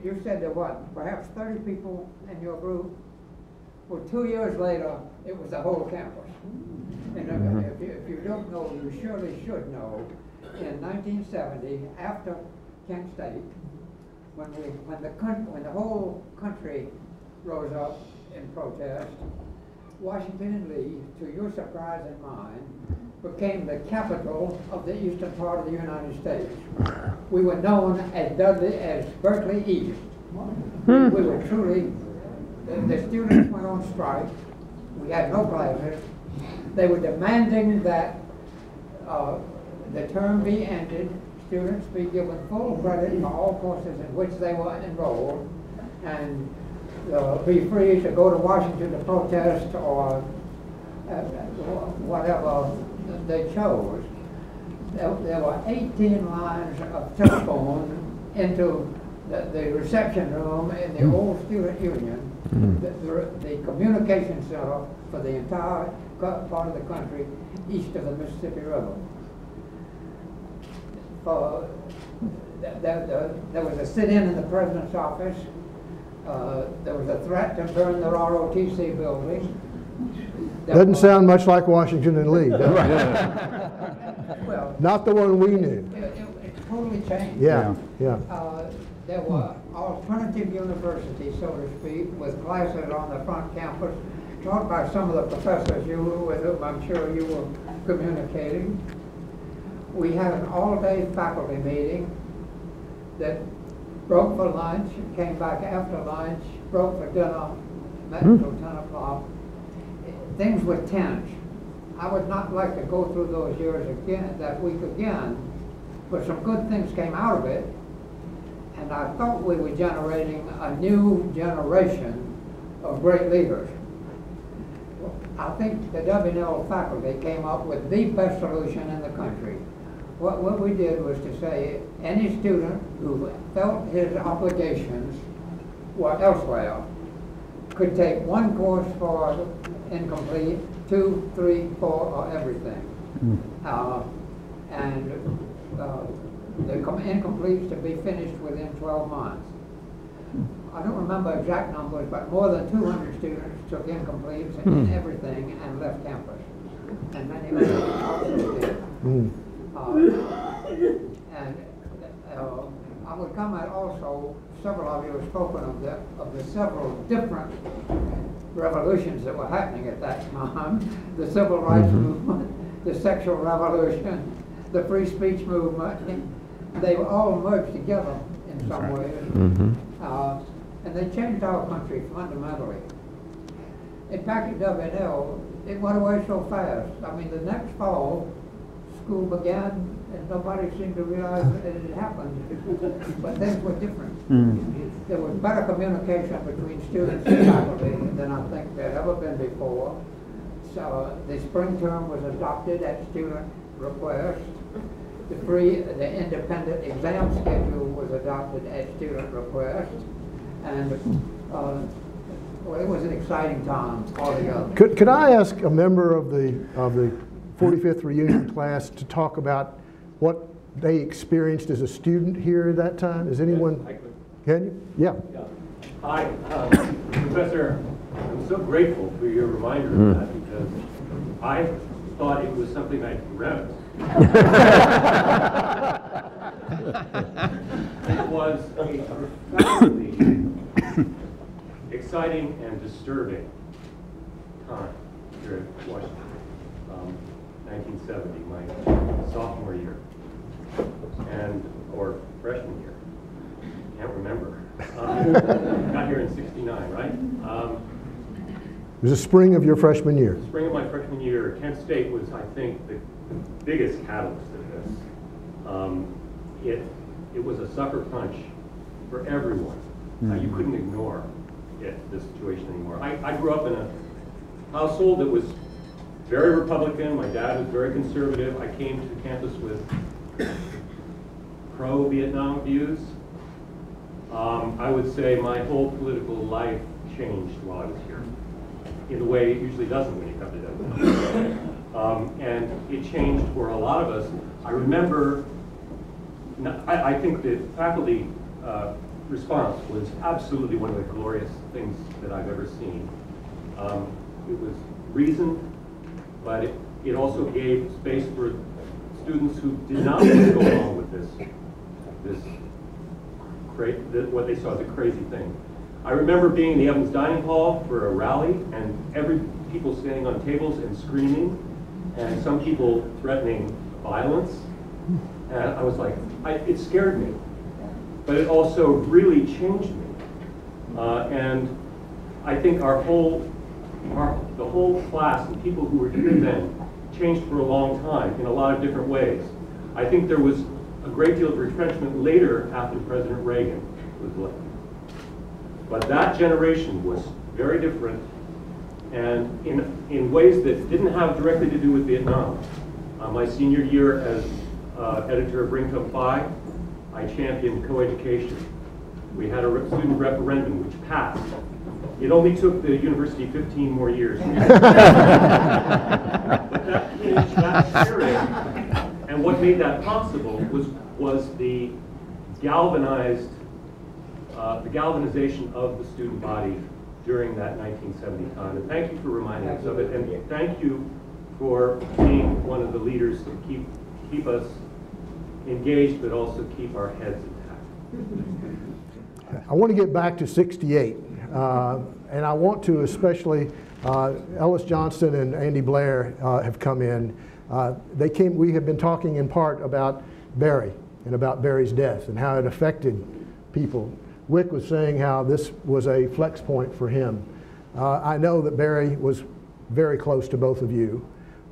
You said there were perhaps 30 people in your group. Well, 2 years later, it was the whole campus. And if you don't know, you surely should know. In 1970, after Kent State, when the whole country rose up in protest, Washington and Lee, to your surprise and mine, became the capital of the eastern part of the United States. We were known as Berkeley East. We were truly, the students went on strike. We had no classes. They were demanding that the term be ended, students be given full credit for all courses in which they were enrolled, and be free to go to Washington to protest or whatever they chose. There were 18 lines of telephone into the reception room in the old student union, the communication center for the entire part of the country east of the Mississippi River. There was a sit-in in the president's office. There was a threat to burn the ROTC building. Doesn't sound much like Washington and Lee, does it? Well, not the one we knew. It totally changed. Yeah, yeah. There were alternative universities, so to speak, with classes on the front campus, taught by some of the professors with whom I'm sure you were communicating. We had an all-day faculty meeting that broke for lunch, came back after lunch, broke for dinner, met until 10 o'clock. Things were tense. I would not like to go through those years again, that week again, but some good things came out of it, and I thought we were generating a new generation of great leaders. I think the W&L faculty came up with the best solution in the country. What we did was to say any student who felt his obligations were elsewhere could take one course for incomplete, 2, 3, 4, or everything. The incompletes to be finished within 12 months. I don't remember exact numbers, but more than 200 students took incompletes in everything and left campus. And many also did. I would comment also, several of you have spoken of the several different revolutions that were happening at that time. The civil rights movement, the sexual revolution, the free speech movement. They were all merged together in some ways. And they changed our country fundamentally. In fact, at W&L, it went away so fast. I mean, the next fall, school began, and nobody seemed to realize that it had happened. But things were different. There was better communication between students and faculty than I think there had ever been before. So the spring term was adopted at student request. The independent exam schedule was adopted at student request. And well, it was an exciting time altogether. Could I ask a member of the 45th reunion class to talk about what they experienced as a student here at that time? Is anyone? Can you? Yeah. Hi, Professor. I'm so grateful for your reminder of that, because I thought it was something I dreamt. It was a profoundly exciting and disturbing time here at Washington. 1970, my sophomore year, or freshman year. Can't remember. Got here in '69, right? It was the spring of your freshman year. The spring of my freshman year. Kent State was, I think, the biggest catalyst of this. It was a sucker punch for everyone. You couldn't ignore this situation anymore. I grew up in a household that was very Republican. My dad was very conservative. I came to campus with pro-Vietnam views. I would say my whole political life changed while I was here, in a way it usually doesn't when you come to Denver. And it changed for a lot of us. I remember, I think the faculty response was absolutely one of the glorious things that I've ever seen. It was reasoned, but it also gave space for students who did not want to go along with what they saw as a crazy thing. I remember being in the Evans Dining Hall for a rally, and people standing on tables and screaming, and some people threatening violence. And I was like, it scared me, but it also really changed me. And I think the whole class and people who were here then changed for a long time in a lot of different ways. I think there was a great deal of retrenchment later after President Reagan was elected. But that generation was very different, and in ways that didn't have directly to do with Vietnam. My senior year as editor of Ringtone Phi, I championed coeducation. We had a student referendum which passed. It only took the university 15 more years. But that changed that spirit, and what made that possible was the galvanization of the student body during that 1970 time. And thank you for reminding us of it, and thank you for being one of the leaders to keep us engaged, but also keep our heads intact. I want to get back to '68, and I want to especially, Ellis Johnston and Andy Blair have come in. We have been talking in part about Barry and about Barry's death and how it affected people. Wick was saying how this was a flex point for him. I know that Barry was very close to both of you.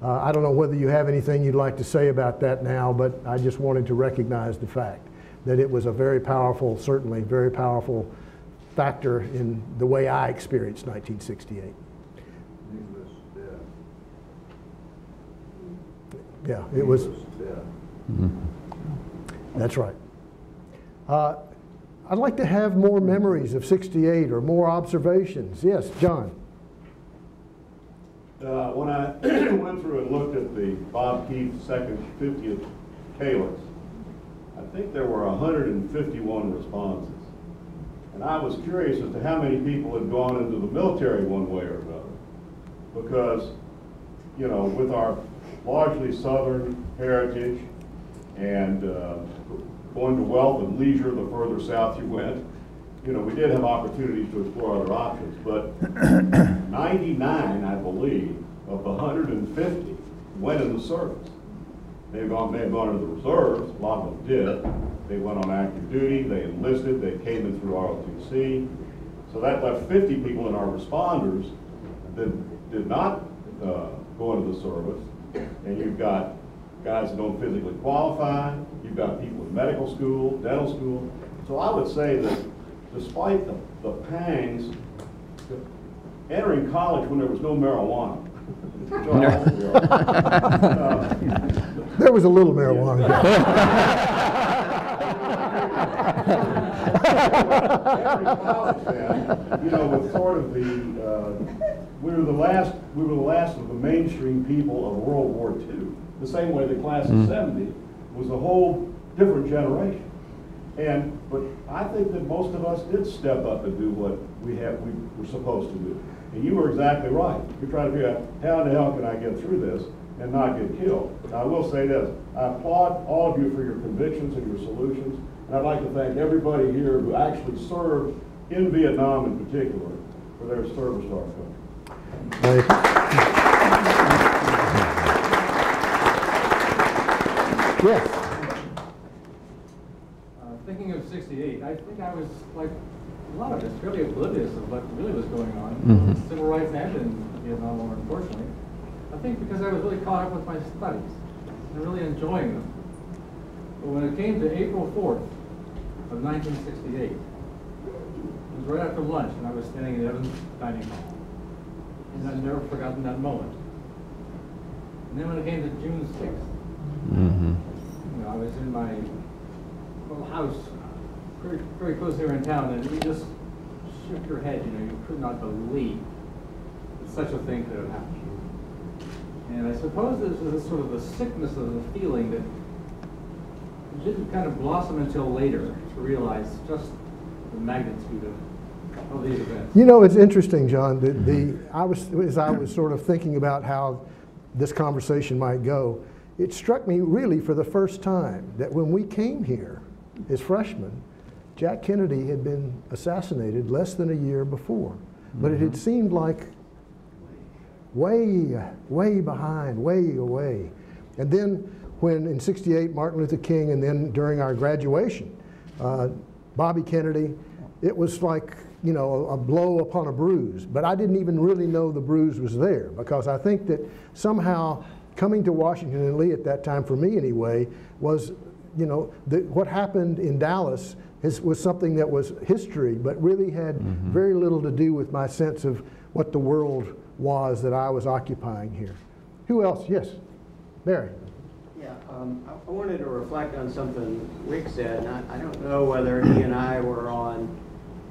I don't know whether you have anything you'd like to say about that now, but I just wanted to recognize the fact that it was a very powerful, certainly very powerful factor in the way I experienced 1968. Yeah, it was. That's right. I'd like to have more memories of '68 or more observations. Yes, John. When I went through and looked at the Bob Keith second 50th Calyx, I think there were 151 responses. And I was curious as to how many people had gone into the military one way or another. Because, you know, with our largely Southern heritage and going to wealth and leisure the further south you went, you know, we did have opportunities to explore other options. But 99, I believe, of the 150 went in the service. They may have gone into the reserves, a lot of them did. They went on active duty, they enlisted, they came in through ROTC. So that left 50 people in our responders that did not go into the service. And you've got guys that don't physically qualify, you've got people in medical school, dental school. So I would say that despite the pangs, entering college when there was no marijuana, there was a little marijuana. You know, with sort of we were the last of the mainstream people of World War II. The same way the class of '70 was a whole different generation. But I think that most of us did step up and do what we were supposed to do. And you were exactly right. You're trying to figure out how in the hell can I get through this and not get killed. Now, I will say this. I applaud all of you for your convictions and your solutions. And I'd like to thank everybody here who actually served in Vietnam in particular for their service to our country. Thank you. Yes. Thinking of '68, I think I was, like a lot of us, fairly oblivious of what really was going on, civil rights and in Vietnam War, unfortunately. I think because I was really caught up with my studies and really enjoying them. But when it came to April 4th of 1968, it was right after lunch, and I was standing in Evans dining hall. And I've never forgotten that moment. And then when it came to June 6th, you know, I was in my little house, very close here in town, and you just shook your head. You know, you could not believe that such a thing could have happened. And I suppose this is sort of the sickness of the feeling that it didn't kind of blossom until later to realize just the magnitude of these events. You know, it's interesting, John. As I was sort of thinking about how this conversation might go, it struck me really for the first time that when we came here as freshmen, Jack Kennedy had been assassinated less than a year before. But it had seemed like way behind, way away. And then when in '68, Martin Luther King, and then during our graduation, Bobby Kennedy, it was like you know, a blow upon a bruise, but I didn't even really know the bruise was there, because I think that somehow coming to Washington and Lee at that time, for me anyway, was, you know, what happened in Dallas was something that was history, but really had very little to do with my sense of what the world was that I was occupying here. Who else? Yes, Barry. Yeah, I wanted to reflect on something Rick said, and I don't know whether he and I were on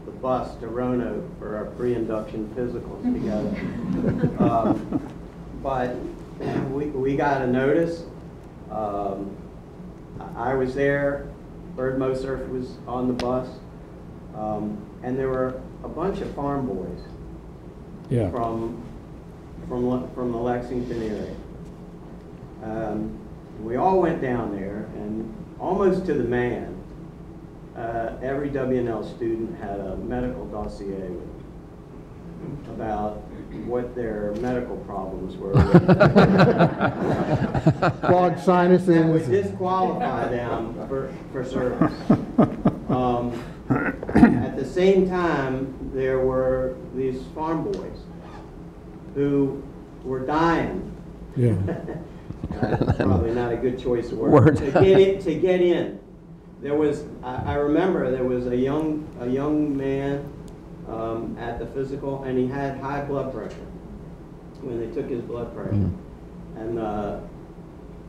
the bus to Roanoke for our pre-induction physicals together. But we got a notice. I was there. Bird Mosurf was on the bus, and there were a bunch of farm boys from the Lexington area. We all went down there, and almost to the man, every W&L student had a medical dossier with them about what their medical problems were. Clogged sinuses. That would disqualify them for service. At the same time, there were these farm boys who were dying. Yeah. Probably not a good choice of words. To get in. There was, I remember there was a young man at the physical, and he had high blood pressure when they took his blood pressure. And the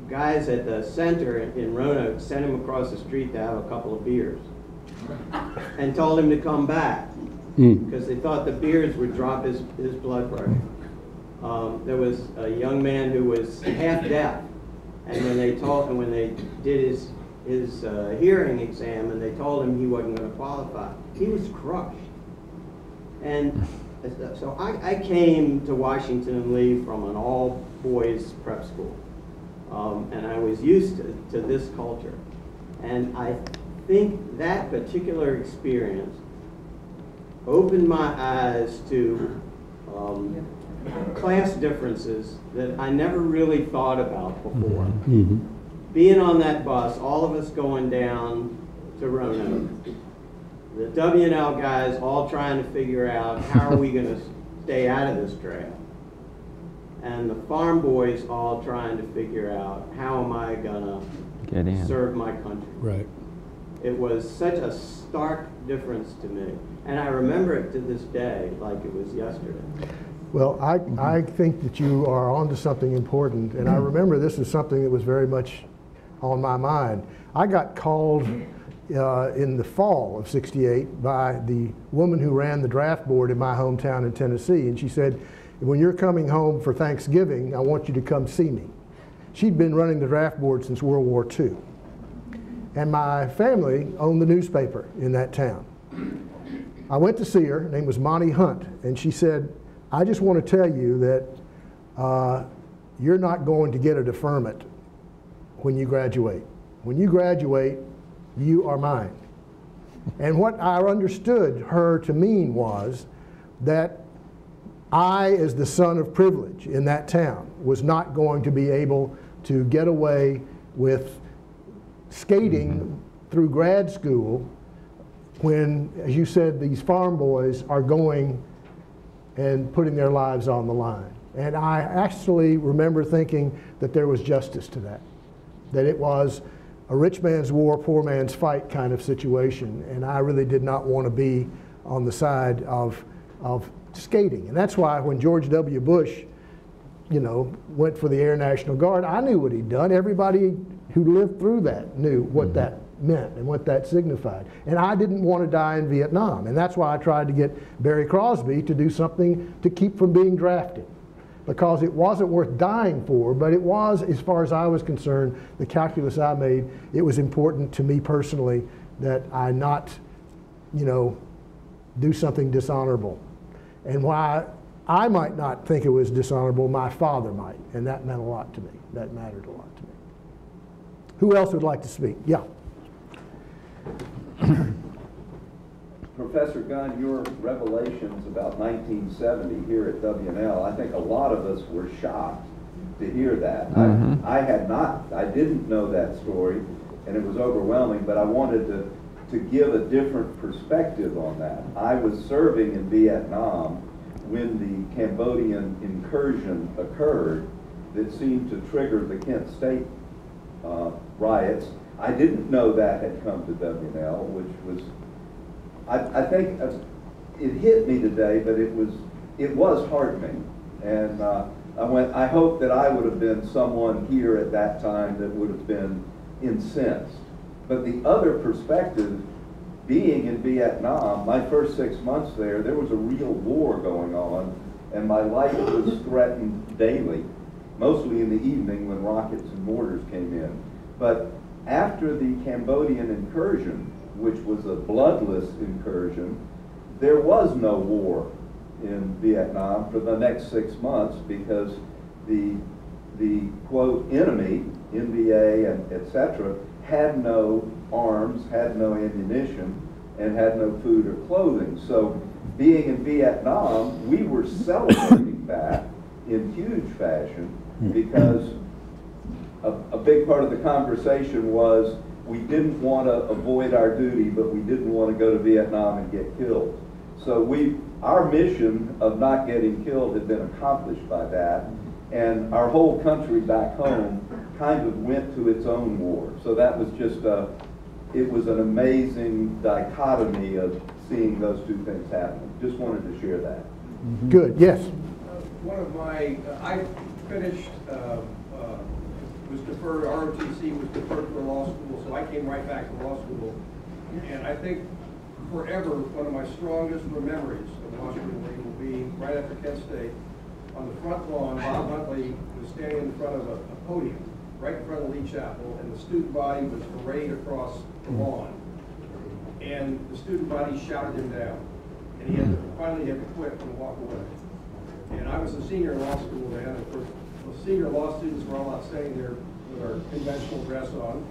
guys at the center in Roanoke sent him across the street to have a couple of beers and told him to come back because they thought the beers would drop his blood pressure. There was a young man who was half deaf, and when they did his hearing exam and they told him he wasn't going to qualify, he was crushed. And so I came to Washington and Lee from an all-boys prep school, and I was used to this culture. And I think that particular experience opened my eyes to class differences that I never really thought about before. Being on that bus, all of us going down to Roanoke, the W&L guys all trying to figure out how are we going to stay out of this trail, and the farm boys all trying to figure out how am I going to serve my country. Right. It was such a stark difference to me, and I remember it to this day like it was yesterday. Well, I think that you are onto something important, and I remember this is something that was very much on my mind. I got called in the fall of '68 by the woman who ran the draft board in my hometown in Tennessee, and she said, when you're coming home for Thanksgiving, I want you to come see me. She'd been running the draft board since World War II, and my family owned the newspaper in that town. I went to see her. Her name was Monty Hunt, and she said, I just want to tell you that you're not going to get a deferment when you graduate. When you graduate, you are mine. And what I understood her to mean was that I, as the son of privilege in that town, was not going to be able to get away with skating through grad school when, as you said, these farm boys are going and putting their lives on the line. And I actually remember thinking that there was justice to that, that it was a rich man's war, poor man's fight kind of situation, and I really did not want to be on the side of skating. And that's why when George W. Bush, you know, went for the Air National Guard, I knew what he'd done. Everybody who lived through that knew what that meant and what that signified. And I didn't want to die in Vietnam, and that's why I tried to get Barry Crosby to do something to keep from being drafted, because it wasn't worth dying for, but it was, as far as I was concerned, the calculus I made, it was important to me personally that I not, you know, do something dishonorable. And why I might not think it was dishonorable, my father might, and that meant a lot to me. That mattered a lot to me. Who else would like to speak? Yeah. Professor Gunn, your revelations about 1970 here at W&L, I think a lot of us were shocked to hear that. I didn't know that story, and it was overwhelming, but I wanted to to give a different perspective on that. I was serving in Vietnam when the Cambodian incursion occurred that seemed to trigger the Kent State riots. I didn't know that had come to W&L, which was, I think it hit me today, but it was heartening. And I hope that I would have been someone here at that time that would have been incensed. But the other perspective, being in Vietnam, my first 6 months there was a real war going on, and my life was threatened daily, mostly in the evening when rockets and mortars came in. But after the Cambodian incursion, which was a bloodless incursion, there was no war in Vietnam for the next 6 months because the quote enemy, NVA and etc., had no arms, had no ammunition, and had no food or clothing. So being in Vietnam, we were celebrating that in huge fashion because a big part of the conversation was we didn't want to avoid our duty, but we didn't want to go to Vietnam and get killed. So our mission of not getting killed had been accomplished by that, and our whole country back home kind of went to its own war. So that was just it was an amazing dichotomy of seeing those two things happening. Just wanted to share that. Good, yes. One of my, I finished, was deferred, ROTC was deferred for law school, so I came right back to law school. And I think forever, one of my strongest memories of law school will be right after Kent State. On the front lawn, Bob Huntley was standing in front of a podium, right in front of Lee Chapel, and the student body was arrayed across the lawn. And the student body shouted him down. And he had to, finally had to quit and walk away. And I was a senior in law school then, and for the senior law students were all out standing there with our conventional dress on.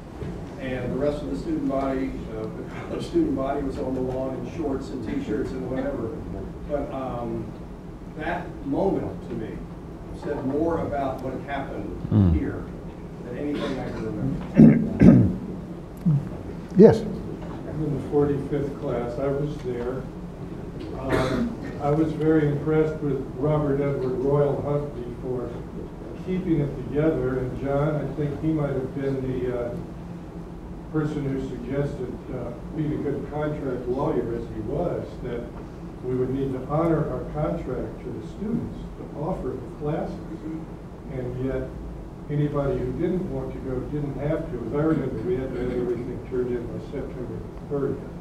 And the rest of the student body, the college student body was on the lawn in shorts and t-shirts and whatever. But that moment to me said more about what happened here than anything I can remember. Yes. I'm in the 45th class. I was there. I was very impressed with Robert Edward Royal Huntley for keeping it together. And John, I think he might have been the person who suggested, being a good contract lawyer as he was, that we would need to honor our contract to the students to offer the classes. And yet, anybody who didn't want to go didn't have to. As I remember, we had to have everything turned in by September 30th.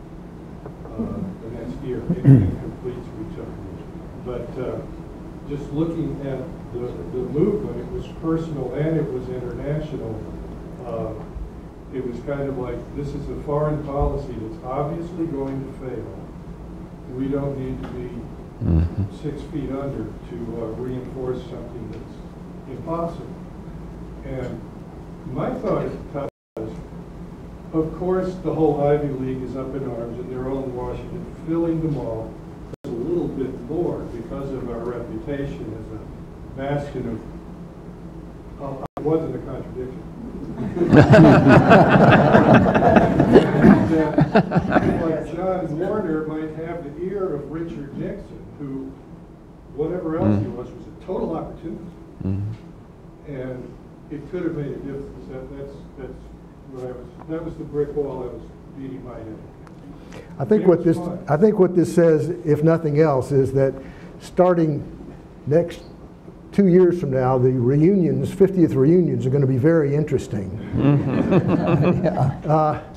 The next year, incomplete we took. But just looking at the movement, it was personal and it was international. It was kind of like, this is a foreign policy that's obviously going to fail. We don't need to be 6 feet under to reinforce something that's impossible. And my thought at the time was, of course, the whole Ivy League is up in arms and they're all in Washington, filling the mall a little bit more because of our reputation as a bastion of, it wasn't a contradiction. Like John Warner might have the ear of Richard Nixon, who, whatever else he was a total opportunist. And it could have made a difference. That's what that was the brick wall I was beating my head. I think what this says, if nothing else, is that starting next 2 years from now, the reunions, 50th reunions, are going to be very interesting.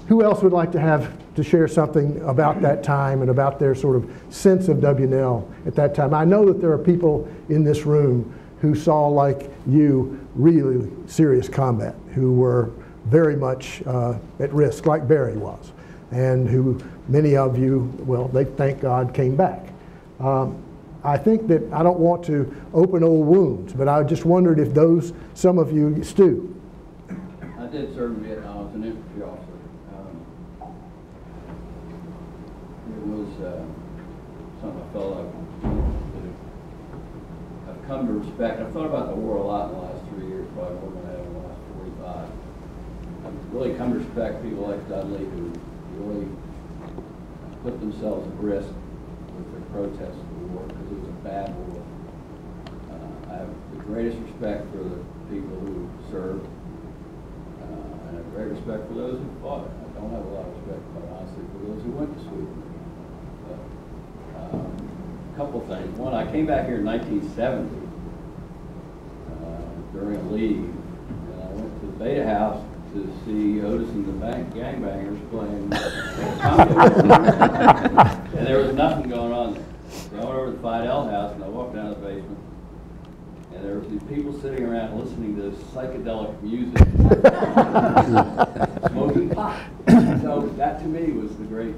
Who else would like to share something about that time and about their sort of sense of W&L at that time? I know that there are people in this room who saw, like you, really serious combat, who were very much at risk, like Barry was, and who many of you, well, they, thank God, came back. I think that I don't want to open old wounds, but I just wondered if some of you, Stu. I did serve in Vietnam as an infantry officer. It was something I felt I've come to respect. I've thought about the war a lot in the last 3 years, probably more than I have in the last 45. I've really come to respect people like Dudley, who really put themselves at risk with their protest of the war because it was a bad war. I have the greatest respect for the people who served, and I have great respect for those who fought. I don't have a lot of respect, quite honestly, for those who went to Sweden. But, a couple things. One, I came back here in 1970 during a leave, and I went to the Beta House to see Otis and the Gangbangers playing conga. And there was nothing going on there. So I went over to the Fidel House and I walked down to the basement. And there were these people sitting around listening to psychedelic music, smoking pot. So that to me was the great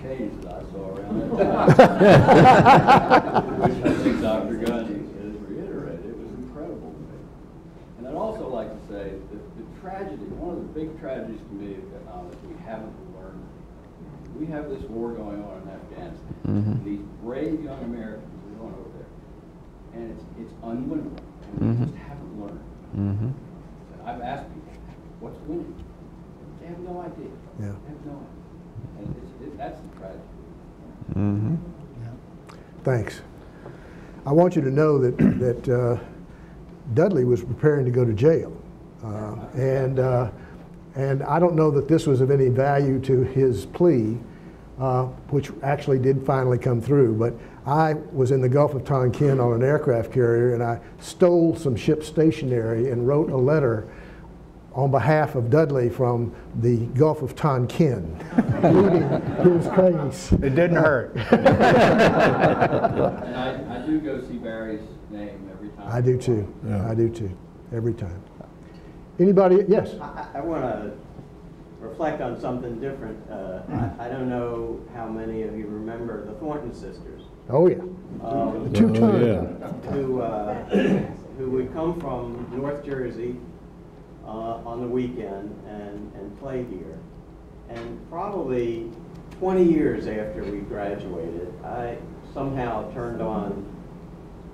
change that I saw around that time, which I think Dr. Gunn has reiterated. It was incredible to me. And I'd also like to say that the tragedy, one of the big tragedies to me of Vietnam is we haven't learned. We have this war going on in Afghanistan. Mm-hmm. These brave young Americans are going over there. And it's unwinnable, and we just haven't learned. Mm-hmm. I've asked people, what's winning? They have no idea. Yeah. They have no idea. And that's the tragedy. Mm-hmm. Yeah. Thanks. I want you to know that Dudley was preparing to go to jail, and I don't know that this was of any value to his plea, which actually did finally come through. But I was in the Gulf of Tonkin on an aircraft carrier, and I stole some ship stationery and wrote a letter on behalf of Dudley from the Gulf of Tonkin, pleading his case. It didn't hurt. And I do go see Barry's name every time. I do too. Yeah. I do too. Every time. Anybody? Yes? I want to reflect on something different. I don't know how many of you remember the Thornton sisters. Oh yeah. Who would come from North Jersey on the weekend and play here. And probably 20 years after we graduated, I somehow turned on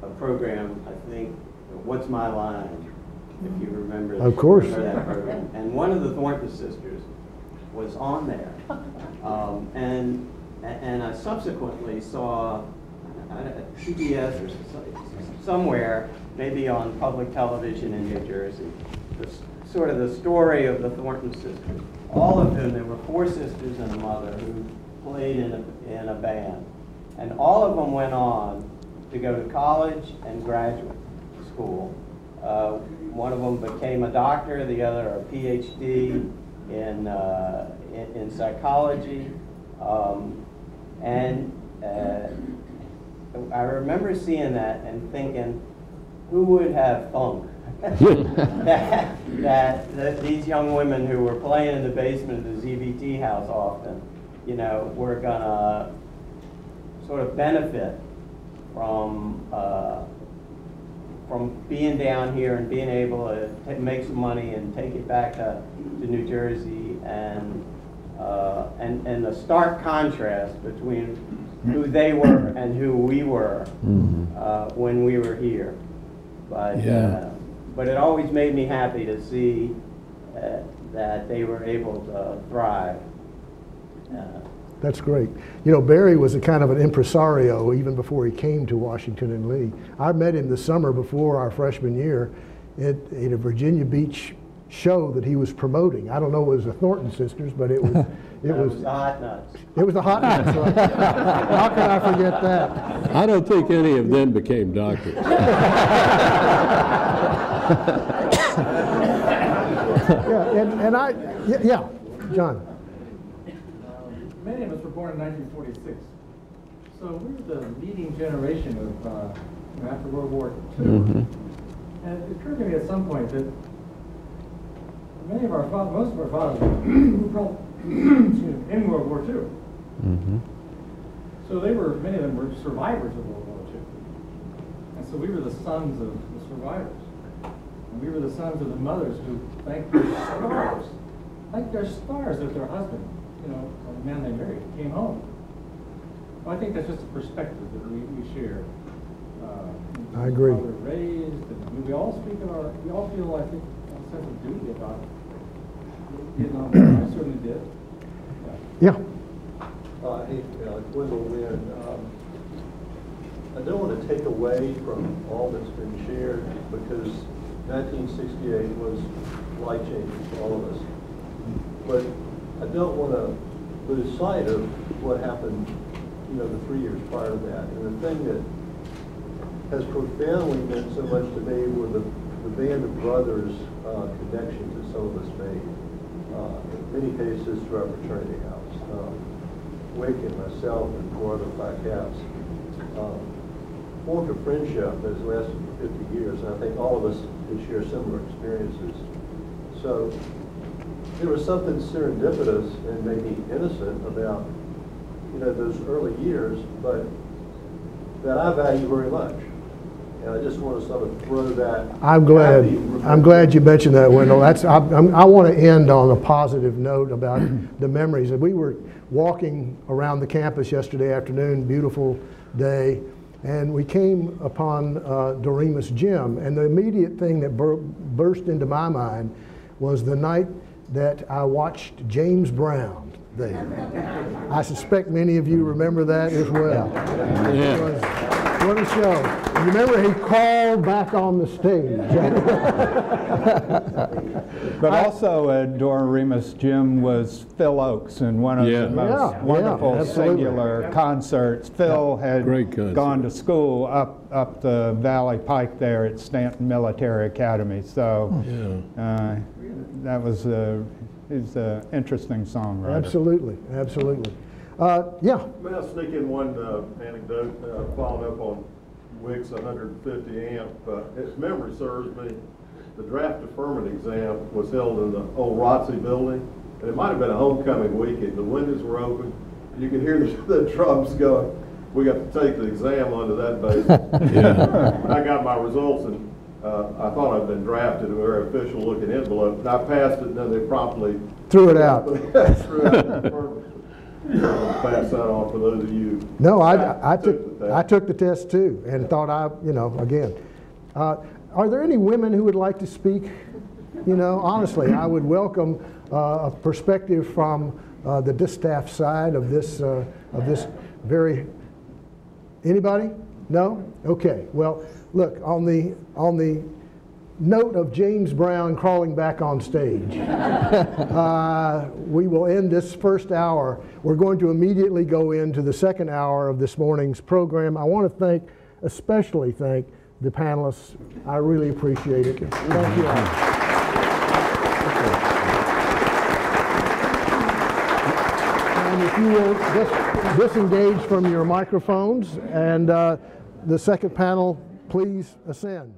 a program, I think, What's My Line, if you remember, of course. Remember that program. And one of the Thornton sisters was on there. And I subsequently saw PBS or somewhere, maybe on public television in New Jersey, sort of the story of the Thornton sisters. All of them, there were 4 sisters and a mother who played in a band. And all of them went on to go to college and graduate school. One of them became a doctor, the other a PhD in psychology. I remember seeing that and thinking, who would have thunk that these young women who were playing in the basement of the ZBT house often, were gonna sort of benefit from being down here and being able to make some money and take it back to New Jersey, and the stark contrast between who they were and who we were when we were here. But it always made me happy to see that they were able to thrive. That's great. Barry was a kind of an impresario even before he came to Washington and Lee. I met him the summer before our freshman year at a Virginia Beach show that he was promoting. I don't know if it was the Thornton sisters, but it was the Hot Nuts. It was the Hot Nuts, right? How can I forget that? I don't think any of them became doctors. Yeah, John. Many of us were born in 1946, so we were the leading generation of after World War II. And it occurred to me at some point that most of our fathers were in World War II. So many of them were survivors of World War II. And so we were the sons of the survivors. And we were the sons of the mothers who thanked their stars that their husband, or the man they married, came home. Well, I think that's just a perspective that we share. I agree. How we're raised, and we all feel, I think, a sense of duty about Vietnam. I certainly did. Yeah. Hey, Wendell Wynn. I don't want to take away from all that's been shared because 1968 was life-changing for all of us. But I don't want to lose sight of what happened, the 3 years prior to that. And the thing that has profoundly meant so much to me were the band of brothers connections that some of us made. In many cases through our fraternity house. Wick and myself and 4 other Phi Kapps formed a friendship that has lasted for 50 years, and I think all of us could share similar experiences. So there was something serendipitous and maybe innocent about those early years, but that I value very much. And I just want to sort of throw that. I'm glad you mentioned that, Wendell. I want to end on a positive note about the memories. We were walking around the campus yesterday afternoon, beautiful day, and we came upon Doremus Gym, and the immediate thing that burst into my mind was the night that I watched James Brown there. I suspect many of you remember that as well. Yeah. What a show. You remember he called back on the stage. But also at Doremus Gym was Phil Oakes in one of the most wonderful singular concerts. Phil had gone to school up the Valley Pike there at Stanton Military Academy. So that was he's an interesting songwriter. Absolutely, absolutely. May I sneak in one anecdote following up on Wick's 150 amp? If memory serves me, the draft deferment exam was held in the old ROTC building, and it might have been a homecoming weekend. The windows were open. You could hear the drums going. We got to take the exam onto that basis. I got my results, and I thought I'd been drafted in a very official looking envelope, and I passed it, and then they promptly threw it out. Threw it out. Pass that on for those of you. No, I took the test too, and thought again. Are there any women who would like to speak? Honestly, I would welcome a perspective from the distaff side of this very. Anybody? No? Okay. Well, look, on the note of James Brown crawling back on stage, we will end this first hour. We're going to immediately go into the second hour of this morning's program. I want to especially thank the panelists. I really appreciate it. Thank you all. And if you will just disengage from your microphones, and the second panel, please ascend.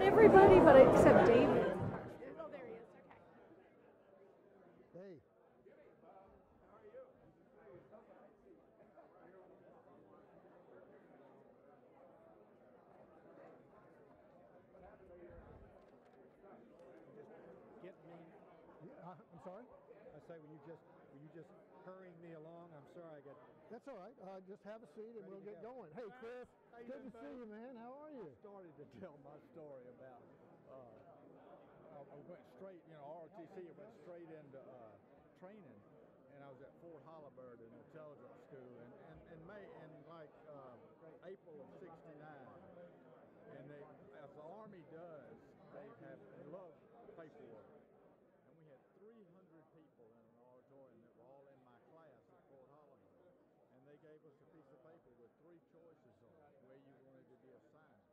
everybody, but except David. Oh, there he is. Okay. Hey. I'm sorry? I say, were you just hurrying me along? I'm sorry I got... That's all right. Just have a seat and we'll get going. Hey, Chris, good to see you, man. How are you? I started to tell my story about, I went straight, ROTC, I went straight into training, and I was at Fort Holabird in intelligence school in April of '69. And they, as the Army does, they love paperwork. And we had 300 people in an auditorium that were all in my class at Fort Holabird. And they gave us a piece of paper with 3 choices on it, where you wanted to be assigned.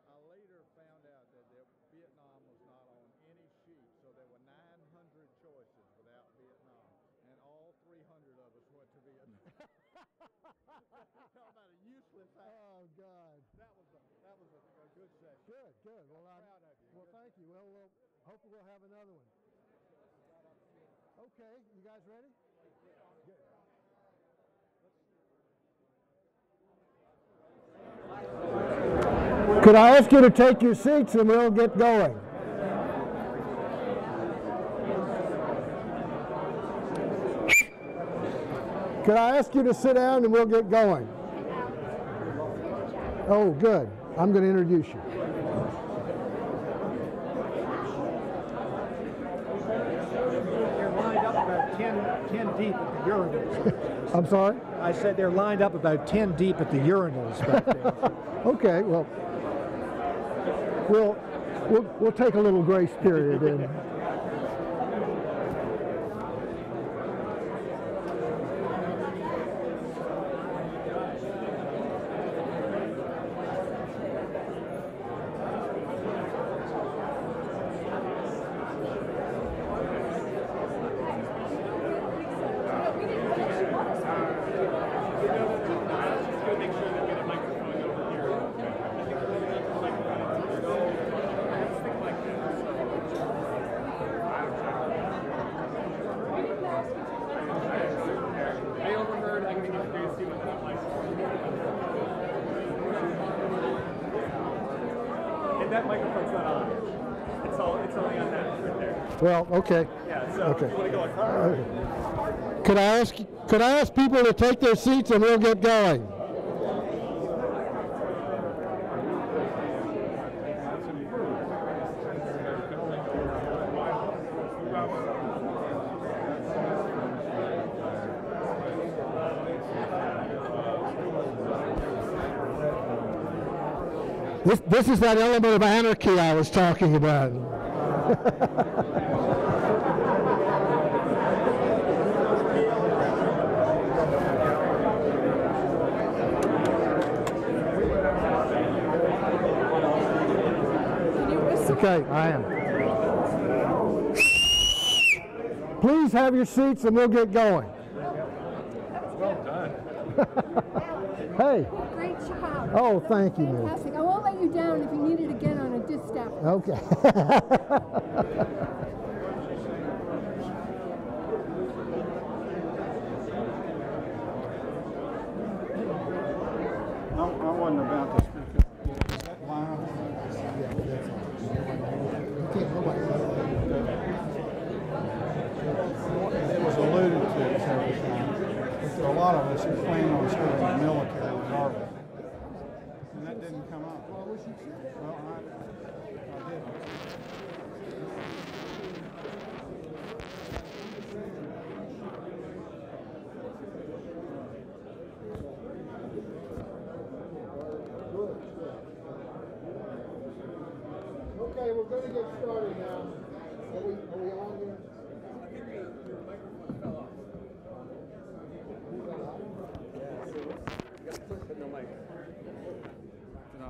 I later found out that Vietnam was not on any sheet, so there were 900 choices without Vietnam. And all 300 of us went to Vietnam. Talk about a useless act. Oh, God. That was a good session. Good. Well, I'm proud of you. Well, thank you. Well, hopefully we'll have another one. Okay, you guys ready? Good. Could I ask you to take your seats and we'll get going? Could I ask you to sit down and we'll get going? Oh, good. I'm going to introduce you. They're lined up about 10 deep at the urinals. I'm sorry? I said they're lined up about 10 deep at the urinals back there. Okay, well, we'll take a little grace period and. That microphone's not on. It's only on that right there. Well, okay. Yeah, so okay. if you want to go like that. Could I ask people to take their seats and we'll get going? This is that element of anarchy I was talking about. Okay, I am. Please have your seats and we'll get going. Well done. Hey. Great job. Oh, thank you, man. Fantastic. I won't let you down if you need it again on a distaff. Okay. I wasn't about to speak. Is that loud? It was alluded to several times. But a lot of us are planning on serving the military regardless. And that didn't come up. Well, I didn't. Okay, we're going to get started now. Are we on here?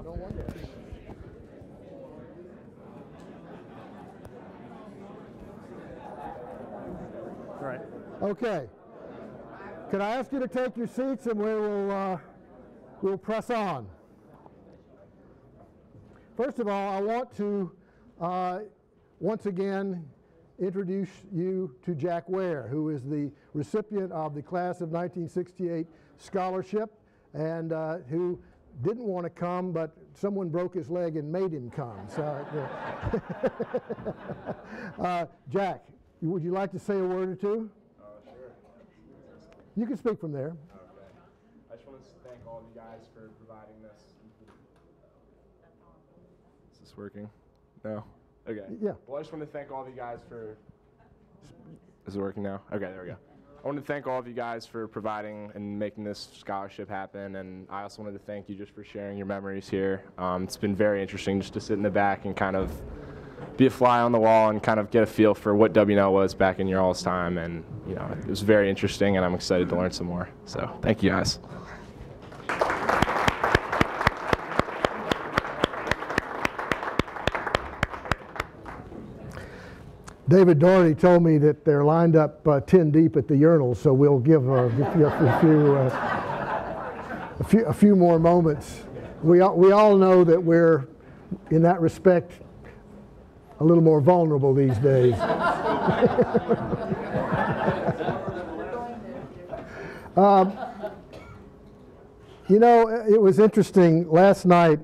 No wonder. Right. Okay. Could I ask you to take your seats and we'll press on. First of all, I want to once again introduce you to Jack Ware, who is the recipient of the class of 1968 scholarship, and who didn't want to come, but someone broke his leg and made him come. So, Jack, would you like to say a word or two? Sure. You can speak from there. Okay. I just want to thank all of you guys for providing this. Is this working? No? Okay. Yeah. Well, I just want to thank all of you guys for... Is it working now? Okay, there we go. I want to thank all of you guys for providing and making this scholarship happen, and I also wanted to thank you just for sharing your memories here. It's been very interesting just to sit in the back and kind of be a fly on the wall and kind of get a feel for what WNL was back in your all's time, and you know, it was very interesting, and I'm excited to learn some more. So thank you guys. David Doherty told me that they're lined up 10 deep at the urinals, so we'll give a few more moments. We all know that we're, in that respect, a little more vulnerable these days. You know, it was interesting. Last night,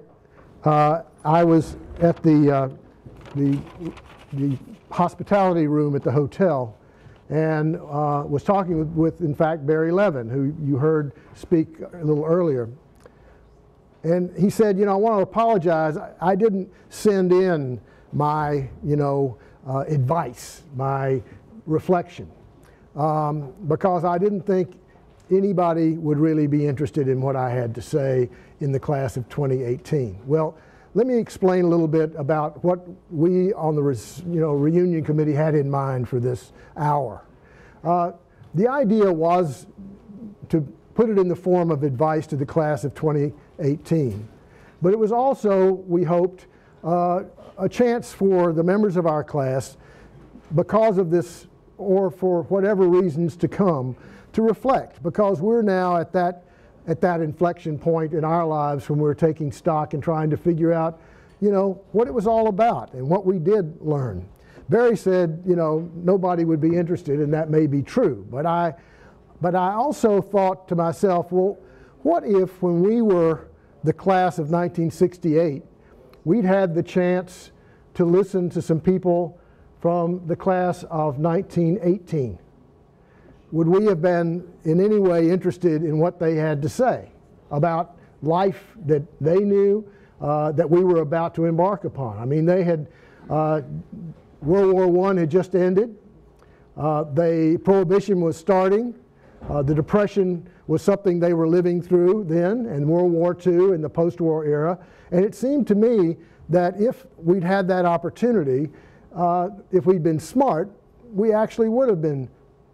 I was at the hospitality room at the hotel, and was talking with, in fact, Barry Levin, who you heard speak a little earlier. And he said, you know, I want to apologize. I didn't send in my, you know, advice, my reflection, because I didn't think anybody would really be interested in what I had to say in the class of 2018. Well, let me explain a little bit about what we on the reunion committee had in mind for this hour. The idea was to put it in the form of advice to the class of 2018. But it was also, we hoped, a chance for the members of our class, because of this or for whatever reasons to come, to reflect, because we're now at that inflection point in our lives when we're taking stock and trying to figure out, you know, what it was all about and what we did learn. Barry said, you know, nobody would be interested, and that may be true. But I also thought to myself, well, what if when we were the class of 1968, we'd had the chance to listen to some people from the class of 1918? Would we have been in any way interested in what they had to say about life that they knew, that we were about to embark upon? I mean, they had, World War I had just ended, the Prohibition was starting, the Depression was something they were living through then, and World War II and the post-war era. And it seemed to me that if we'd had that opportunity, if we'd been smart, we actually would have been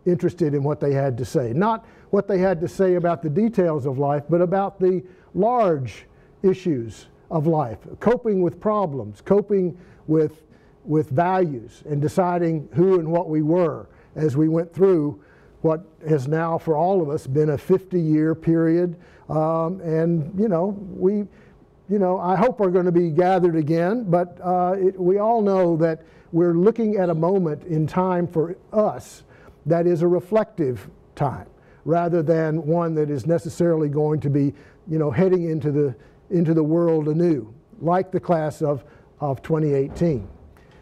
interested in what they had to say. Not what they had to say about the details of life, but about the large issues of life, coping with problems, coping with values, and deciding who and what we were as we went through what has now for all of us been a 50-year period. And you know, I hope we're going to be gathered again, but we all know that we're looking at a moment in time for us that is a reflective time, rather than one that is necessarily going to be, you know, heading into the world anew, like the class of 2018.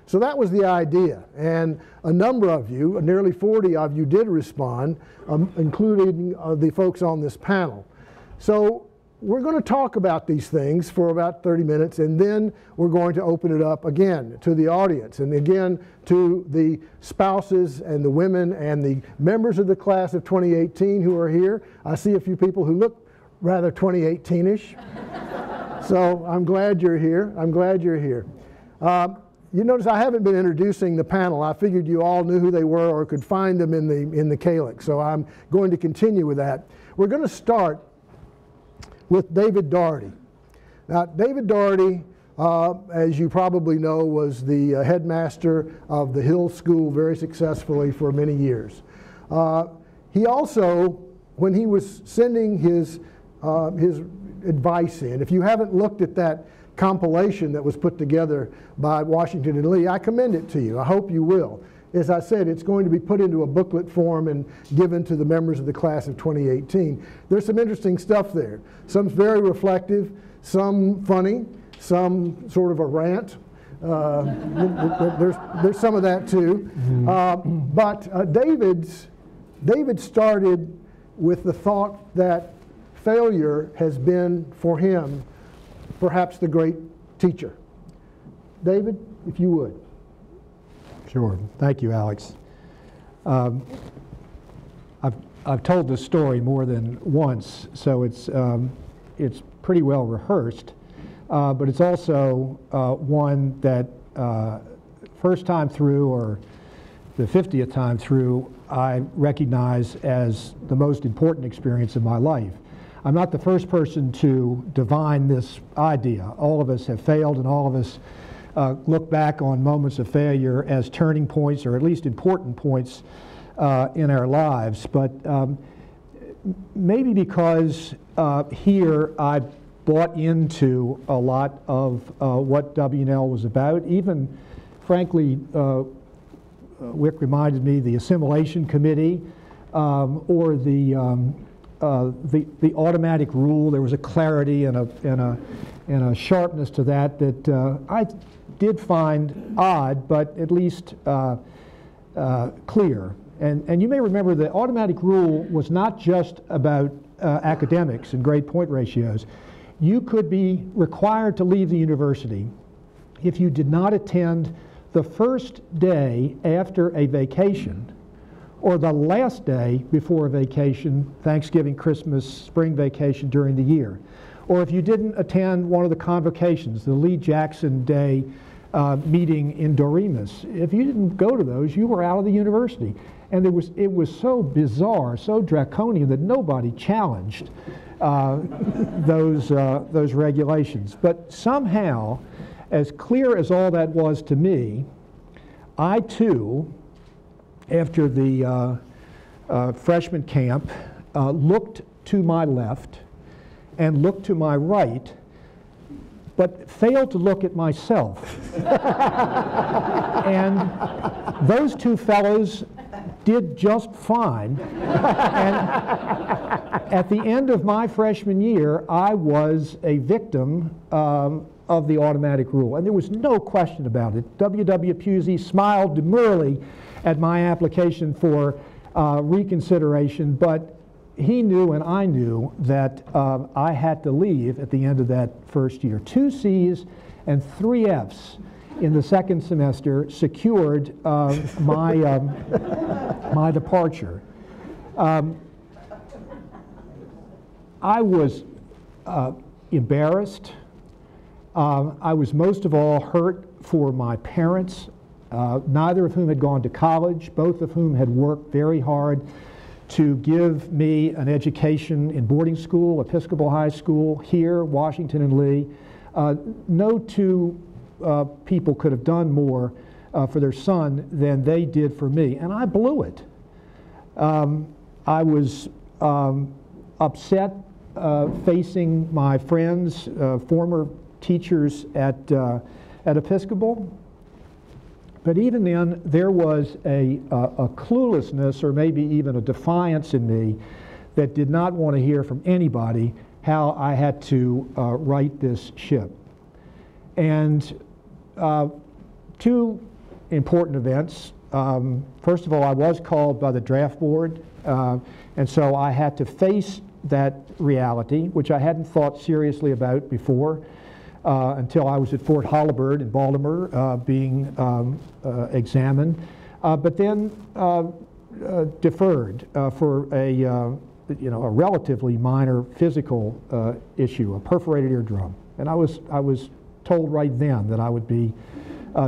So that was the idea, and a number of you, nearly 40 of you, did respond, including the folks on this panel. So we're going to talk about these things for about 30 minutes, and then we're going to open it up again to the audience, and again to the spouses and the women and the members of the class of 2018 who are here. I see a few people who look rather 2018-ish. So I'm glad you're here. I'm glad you're here. You notice I haven't been introducing the panel. I figured you all knew who they were or could find them in the Calyx, so I'm going to continue with that. We're going to start with David Doherty. Now, David Doherty, as you probably know, was the headmaster of the Hill School very successfully for many years. He also, when he was sending his advice in, if you haven't looked at that compilation that was put together by Washington and Lee. I commend it to you. I hope you will. As I said, it's going to be put into a booklet form and given to the members of the class of 2018. There's some interesting stuff there. Some's very reflective, some funny, some sort of a rant. There's some of that too. But David started with the thought that failure has been, for him, perhaps the great teacher. David, if you would. Sure. Thank you, Alex. I've told this story more than once, so it's pretty well rehearsed, but it's also one that first time through, or the 50th time through, I recognize as the most important experience of my life. I'm not the first person to divine this idea. All of us have failed, and all of us look back on moments of failure as turning points, or at least important points in our lives. But maybe because here I bought into a lot of what WNL was about. Even, frankly, Wick reminded me the Assimilation Committee or the automatic rule. There was a clarity and a sharpness to that that I did find odd, but at least clear. And you may remember the automatic rule was not just about academics and grade point ratios. You could be required to leave the university if you did not attend the first day after a vacation or the last day before a vacation, Thanksgiving, Christmas, spring vacation during the year. Or if you didn't attend one of the convocations, the Lee Jackson Day meeting in Doremus. If you didn't go to those, you were out of the university. And it was so bizarre, so draconian that nobody challenged those regulations. But somehow, as clear as all that was to me, I too, after the freshman camp, looked to my left and looked to my right, but failed to look at myself. And those two fellows did just fine. And at the end of my freshman year, I was a victim of the automatic rule. And there was no question about it. W.W. Pusey smiled demurely at my application for reconsideration, but he knew and I knew that I had to leave at the end of that first year. 2 C's and 3 F's in the second semester secured my departure. I was embarrassed. I was most of all hurt for my parents, neither of whom had gone to college, both of whom had worked very hard to give me an education in boarding school, Episcopal High School, here, Washington and Lee. No two people could have done more for their son than they did for me, and I blew it. I was upset facing my friends, former teachers at Episcopal. But even then, there was a cluelessness, or maybe even a defiance in me, that did not want to hear from anybody how I had to right this ship. And 2 important events. First of all, I was called by the draft board, and so I had to face that reality, which I hadn't thought seriously about before. Until I was at Fort Holabird in Baltimore being examined, but then deferred for a relatively minor physical issue, a perforated eardrum, and I was told right then that I would be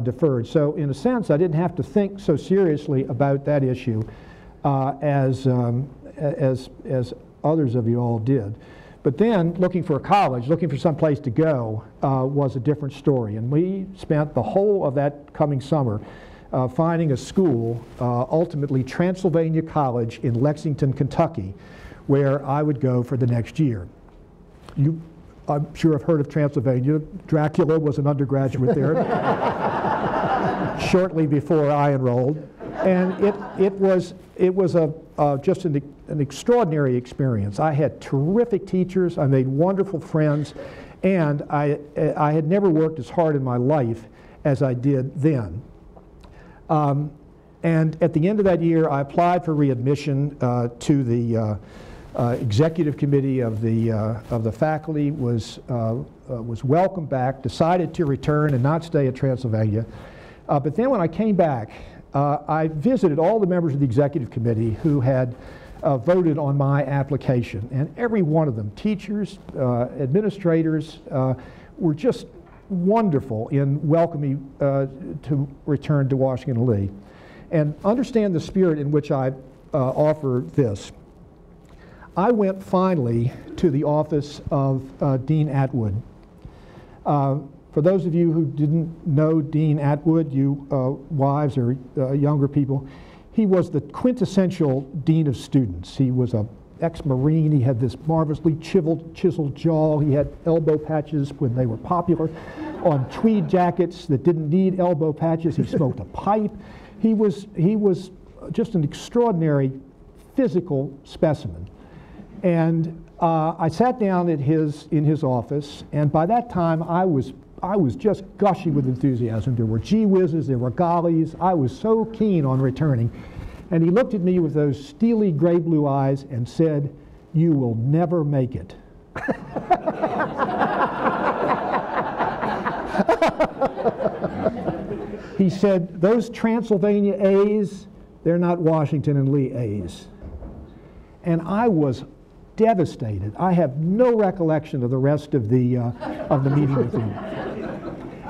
deferred. So in a sense, I didn't have to think so seriously about that issue as others of you all did. But then, looking for a college, looking for some place to go, was a different story. And we spent the whole of that coming summer finding a school, ultimately Transylvania College in Lexington, Kentucky, where I would go for the next year. You I'm sure have heard of Transylvania. Dracula was an undergraduate there shortly before I enrolled. And it was just an extraordinary experience. I had terrific teachers, I made wonderful friends, and I had never worked as hard in my life as I did then. And at the end of that year, I applied for readmission to the executive committee of the faculty, was welcomed back, decided to return and not stay at Transylvania. But then when I came back, I visited all the members of the executive committee who had voted on my application, and every one of them, teachers, administrators, were just wonderful in welcoming to return to Washington Lee. And understand the spirit in which I offer this. I went finally to the office of Dean Atwood. For those of you who didn't know Dean Atwood, you wives or younger people, he was the quintessential dean of students. He was an ex-Marine. He had this marvelously chiseled jaw. He had elbow patches when they were popular on tweed jackets that didn't need elbow patches. He smoked a pipe. He was just an extraordinary physical specimen. And I sat down in his office, and by that time I was just gushing with enthusiasm. There were gee whizzes, there were gollies. I was so keen on returning. And he looked at me with those steely gray blue eyes and said, "You will never make it." He said, "Those Transylvania A's, they're not Washington and Lee A's." And I was devastated. I have no recollection of the rest of the meeting with him.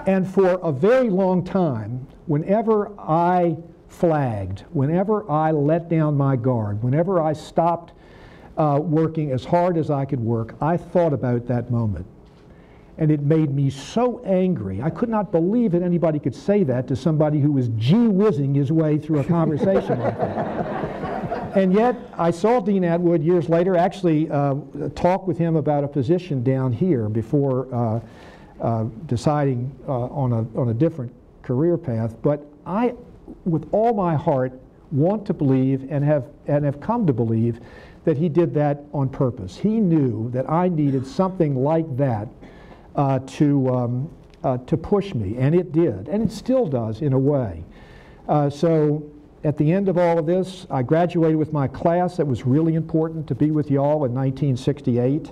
And for a very long time, whenever I flagged, whenever I let down my guard, whenever I stopped working as hard as I could work, I thought about that moment. And it made me so angry. I could not believe that anybody could say that to somebody who was gee-whizzing his way through a conversation like that. And yet, I saw Dean Atwood years later, actually talk with him about a position down here before deciding on a different career path. But I, with all my heart, want to believe and have come to believe that he did that on purpose. He knew that I needed something like that to push me, and it did, and it still does in a way. So at the end of all of this, I graduated with my class. That was really important to be with y'all in 1968.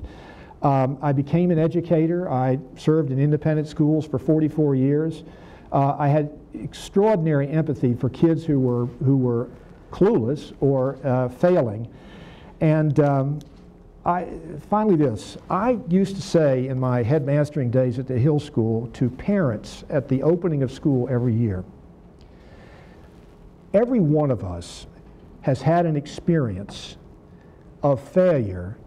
I became an educator. I served in independent schools for 44 years. I had extraordinary empathy for kids who were clueless or failing. And finally this, I used to say in my headmastering days at the Hill School to parents at the opening of school every year, every one of us has had an experience of failure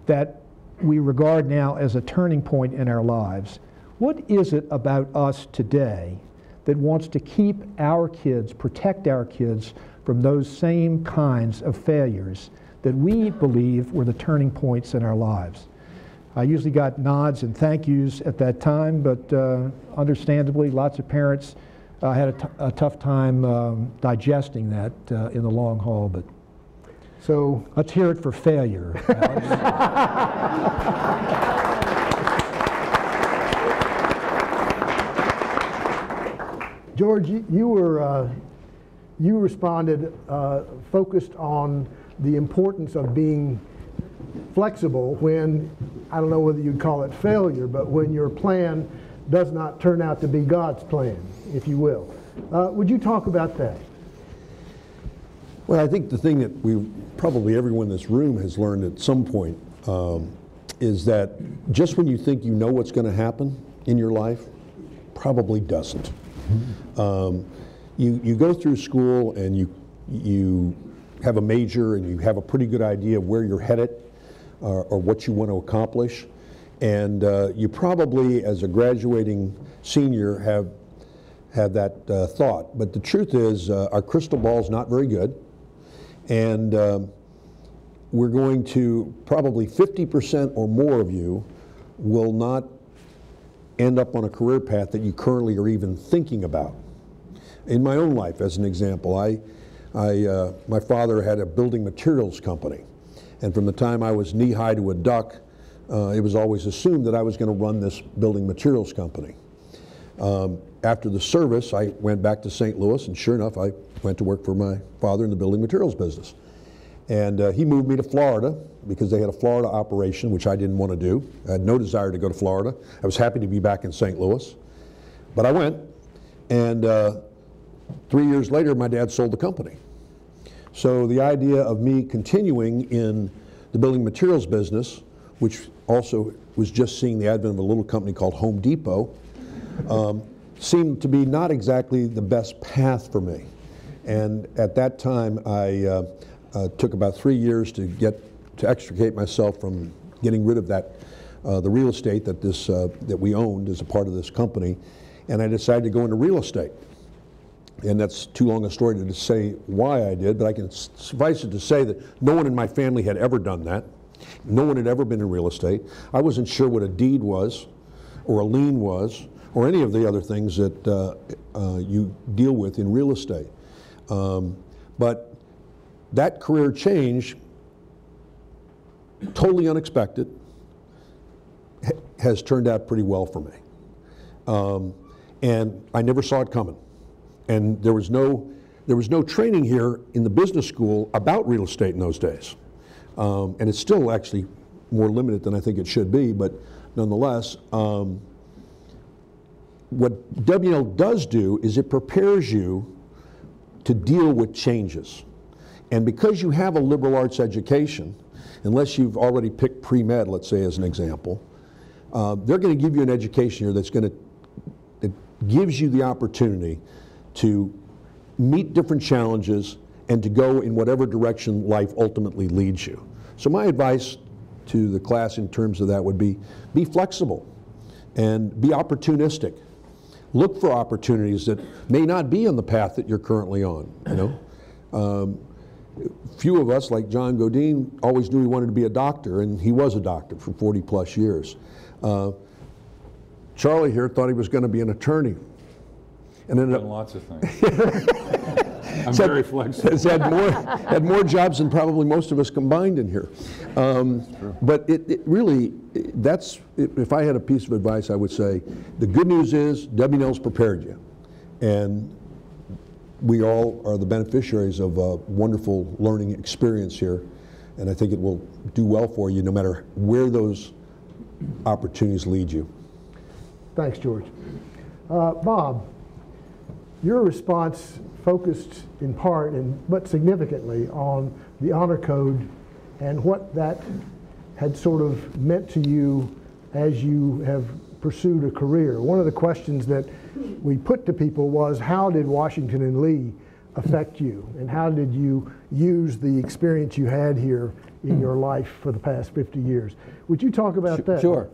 that we regard now as a turning point in our lives. What is it about us today that wants to keep our kids, protect our kids from those same kinds of failures that we believe were the turning points in our lives? I usually got nods and thank yous at that time, but understandably, lots of parents had a tough time digesting that in the long haul. But so let's hear it for failure. George, you responded focused on the importance of being flexible when, I don't know whether you'd call it failure, but when your plan does not turn out to be God's plan, if you will. Would you talk about that? Well, I think the thing that probably everyone in this room has learned at some point is that just when you think you know what's going to happen in your life, probably doesn't. You go through school and you have a major and you have a pretty good idea of where you're headed or what you want to accomplish, and you probably, as a graduating senior, have that thought. But the truth is, our crystal ball is not very good, and we're going to, probably 50% or more of you will not end up on a career path that you currently are even thinking about. In my own life, as an example, my father had a building materials company, and from the time I was knee-high to a duck, it was always assumed that I was going to run this building materials company. After the service, I went back to St. Louis, and sure enough, I went to work for my father in the building materials business. And he moved me to Florida because they had a Florida operation, which I didn't want to do. I had no desire to go to Florida. I was happy to be back in St. Louis. But I went, and 3 years later, my dad sold the company. So the idea of me continuing in the building materials business, which also was just seeing the advent of a little company called Home Depot, seemed to be not exactly the best path for me. And at that time, I took about 3 years to extricate myself from getting rid of that, the real estate that we owned as a part of this company, and I decided to go into real estate. And that's too long a story to say why I did, but I can suffice it to say that no one in my family had ever done that. No one had ever been in real estate. I wasn't sure what a deed was, or a lien was, or any of the other things that you deal with in real estate. But that career change, totally unexpected, has turned out pretty well for me. And I never saw it coming. And there was no training here in the business school about real estate in those days. And it's still actually more limited than I think it should be, but nonetheless, what WNL does do is it prepares you to deal with changes. And because you have a liberal arts education, unless you've already picked pre-med, let's say as an example, they're going to give you an education here that gives you the opportunity to meet different challenges and to go in whatever direction life ultimately leads you. So my advice to the class in terms of that would be flexible and be opportunistic. Look for opportunities that may not be on the path that you're currently on, you know. Few of us, like John Godine, always knew he wanted to be a doctor, and he was a doctor for 40 plus years. Charlie here thought he was going to be an attorney. And ended up lots of things. I'm very flexible. Has had more jobs than probably most of us combined in here. But it really, if I had a piece of advice, I would say the good news is WNL's prepared you. And we all are the beneficiaries of a wonderful learning experience here. And I think it will do well for you no matter where those opportunities lead you. Thanks, George. Bob, your response focused in part, but significantly, on the honor code and what that had sort of meant to you as you have pursued a career. One of the questions that we put to people was, how did Washington and Lee affect you? And how did you use the experience you had here in your life for the past 50 years? Would you talk about that? Sure.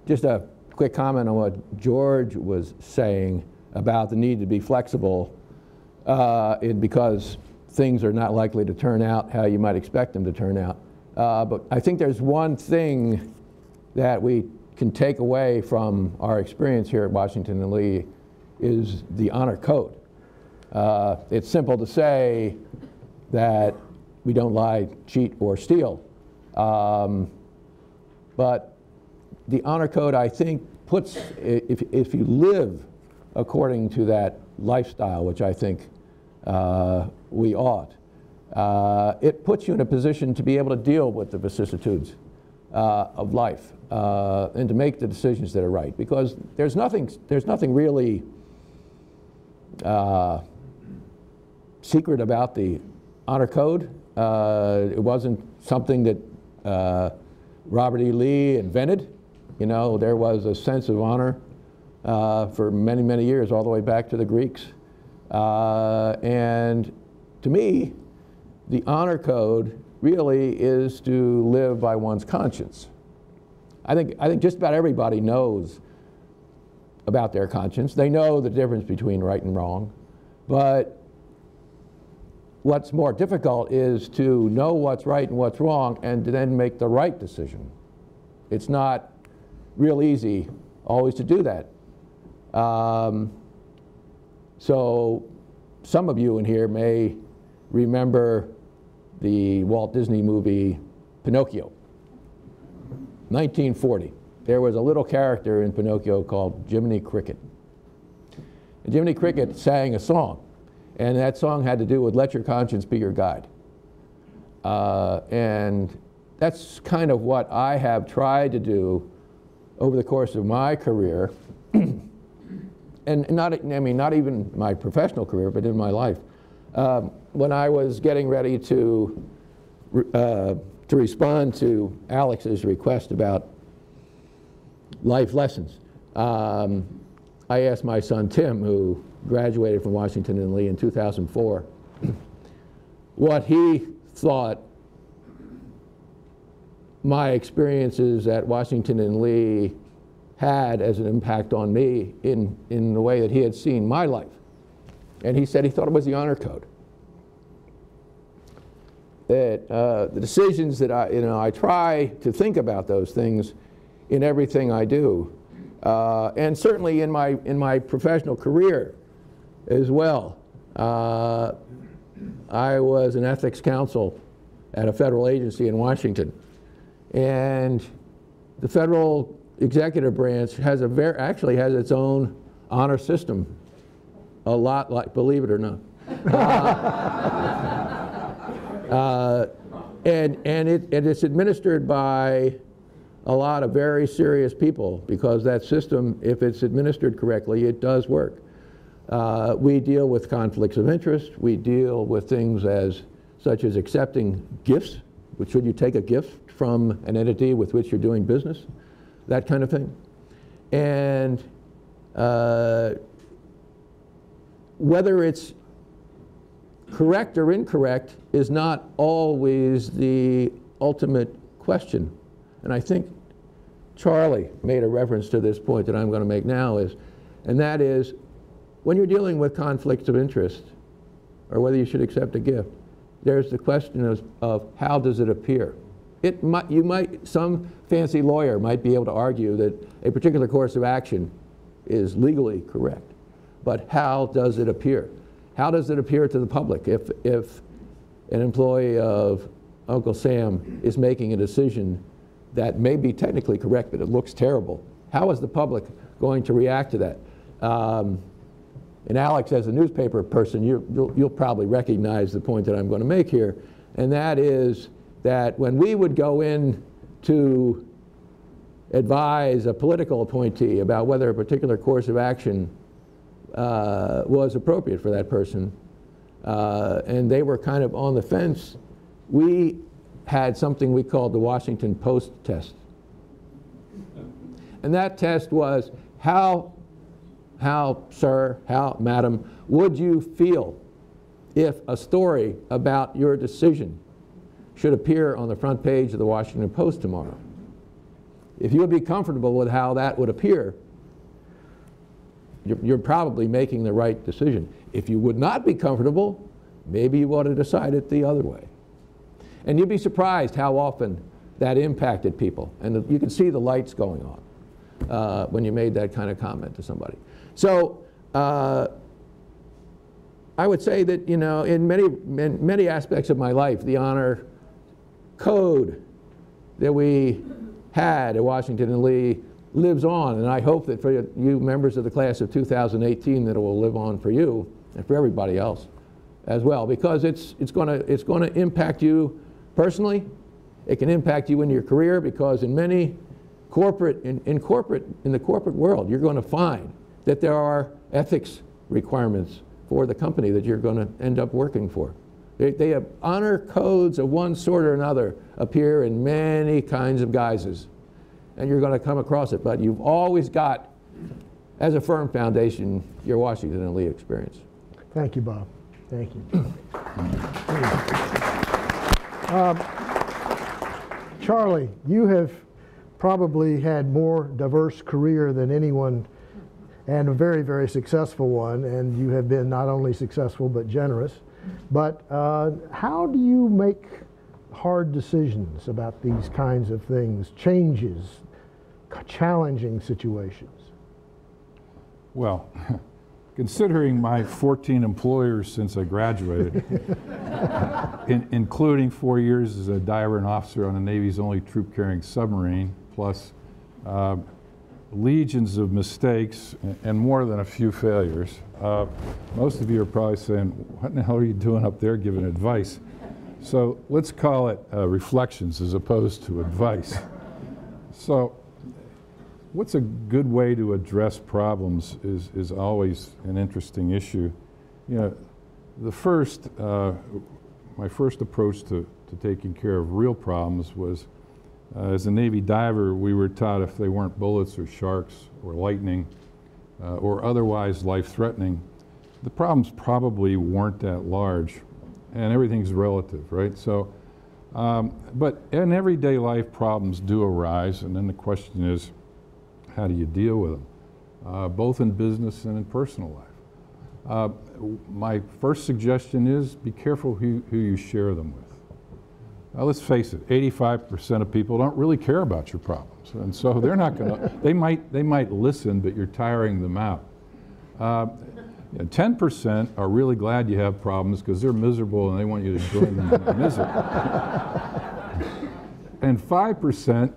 Just a quick comment on what George was saying about the need to be flexible because things are not likely to turn out how you might expect them to turn out. But I think there's one thing that we can take away from our experience here at Washington and Lee is the honor code. It's simple to say that we don't lie, cheat, or steal. But the honor code, I think, puts, if you live according to that lifestyle, which I think we ought, it puts you in a position to be able to deal with the vicissitudes of life and to make the decisions that are right. Because there's nothing really secret about the honor code. It wasn't something that Robert E. Lee invented. You know, there was a sense of honor for many, many years, all the way back to the Greeks. And to me, the honor code really is to live by one's conscience. I think just about everybody knows about their conscience. They know the difference between right and wrong. But what's more difficult is to know what's right and what's wrong and to then make the right decision. It's not real easy always to do that. So some of you in here may remember the Walt Disney movie Pinocchio, 1940. There was a little character in Pinocchio called Jiminy Cricket. And Jiminy Cricket sang a song, and that song had to do with let your conscience be your guide. And that's kind of what I have tried to do over the course of my career, and not even my professional career, but in my life. When I was getting ready to respond to Alex's request about life lessons, I asked my son Tim, who graduated from Washington and Lee in 2004, what he thought my experiences at Washington and Lee had as an impact on me in the way that he had seen my life. And he said he thought it was the honor code. That the decisions that I try to think about those things in everything I do, and certainly in my professional career as well. I was an ethics counsel at a federal agency in Washington, and the federal executive branch has actually has its own honor system, a lot like, believe it or not. And it's administered by a lot of very serious people, because that system, if it's administered correctly, it does work. We deal with conflicts of interest. We deal with things such as accepting gifts. Should you take a gift from an entity with which you're doing business? That kind of thing. And whether it's correct or incorrect is not always the ultimate question. And I think Charlie made a reference to this point that I'm going to make now, and that is, when you're dealing with conflicts of interest, or whether you should accept a gift, there's the question of how does it appear? Some fancy lawyer might be able to argue that a particular course of action is legally correct, but how does it appear? How does it appear to the public if an employee of Uncle Sam is making a decision that may be technically correct, but it looks terrible? How is the public going to react to that? And Alex, as a newspaper person, you'll probably recognize the point that I'm going to make here, and that is that when we would go in to advise a political appointee about whether a particular course of action was appropriate for that person, and they were kind of on the fence, we had something we called the Washington Post test. And that test was, how, sir, how, madam, would you feel if a story about your decision should appear on the front page of the Washington Post tomorrow? If you would be comfortable with how that would appear, you're probably making the right decision. If you would not be comfortable, maybe you ought to decide it the other way. And you'd be surprised how often that impacted people. And you can see the lights going on when you made that kind of comment to somebody. So I would say that, in many aspects of my life, the honor code that we had at Washington and Lee lives on, and I hope that for you members of the class of 2018 that it will live on for you and for everybody else as well, because it's going to impact you personally. It can impact you in your career, because in many in the corporate world, you're going to find that there are ethics requirements for the company that you're going to end up working for. They have honor codes of one sort or another appear in many kinds of guises, and you're going to come across it. But you've always got, as a firm foundation, your Washington and Lee experience. Thank you, Bob. Thank you. Charlie, you have probably had more diverse career than anyone, and a very, very successful one, and you have been not only successful but generous. But how do you make hard decisions about these kinds of things, changes, challenging situations? Well, considering my 14 employers since I graduated, including 4 years as a diver and officer on the Navy's only troop-carrying submarine, plus legions of mistakes and more than a few failures. Most of you are probably saying, what in the hell are you doing up there giving advice? So let's call it reflections as opposed to advice. So what's a good way to address problems is always an interesting issue. You know, my first approach to taking care of real problems was, as a Navy diver, we were taught if they weren't bullets or sharks or lightning or otherwise life-threatening, the problems probably weren't that large, and everything's relative, right? So, but in everyday life, problems do arise, and then the question is, how do you deal with them, both in business and in personal life? My first suggestion is be careful who you share them with. Let's face it, 85% of people don't really care about your problems, and so they're not going to, they might listen, but you're tiring them out. 10% are really glad you have problems because they're miserable and they want you to join them in their misery. And 5%,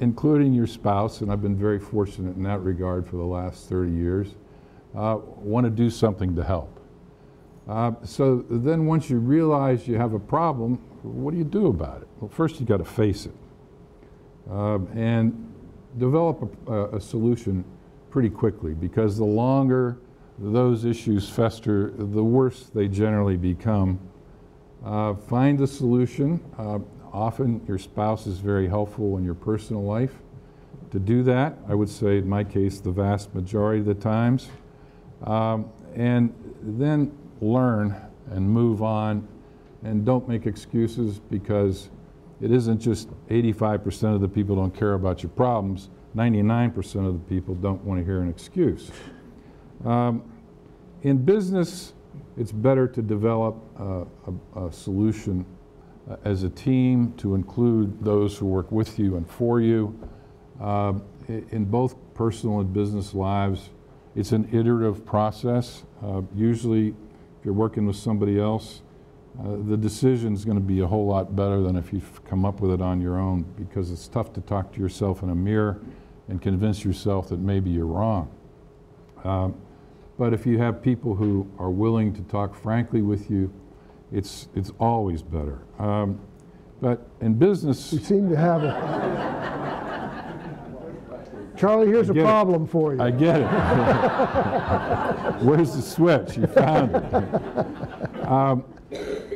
including your spouse, and I've been very fortunate in that regard for the last 30 years, want to do something to help. So then once you realize you have a problem, what do you do about it? Well, first you got to face it and develop a solution pretty quickly, because the longer those issues fester, the worse they generally become. Find a solution. Often your spouse is very helpful in your personal life. To do that, I would say in my case the vast majority of the times. And then learn and move on, and don't make excuses, because it isn't just 85% of the people don't care about your problems, 99% of the people don't want to hear an excuse. In business, it's better to develop a solution as a team, to include those who work with you and for you. In both personal and business lives, it's an iterative process. Usually, if you're working with somebody else, the decision is going to be a whole lot better than if you've come up with it on your own, because it's tough to talk to yourself in a mirror and convince yourself that maybe you're wrong. But if you have people who are willing to talk frankly with you, it's always better. But in business, you seem to have a... Charlie, here's a problem for you. I get it. Where's the switch? You found it.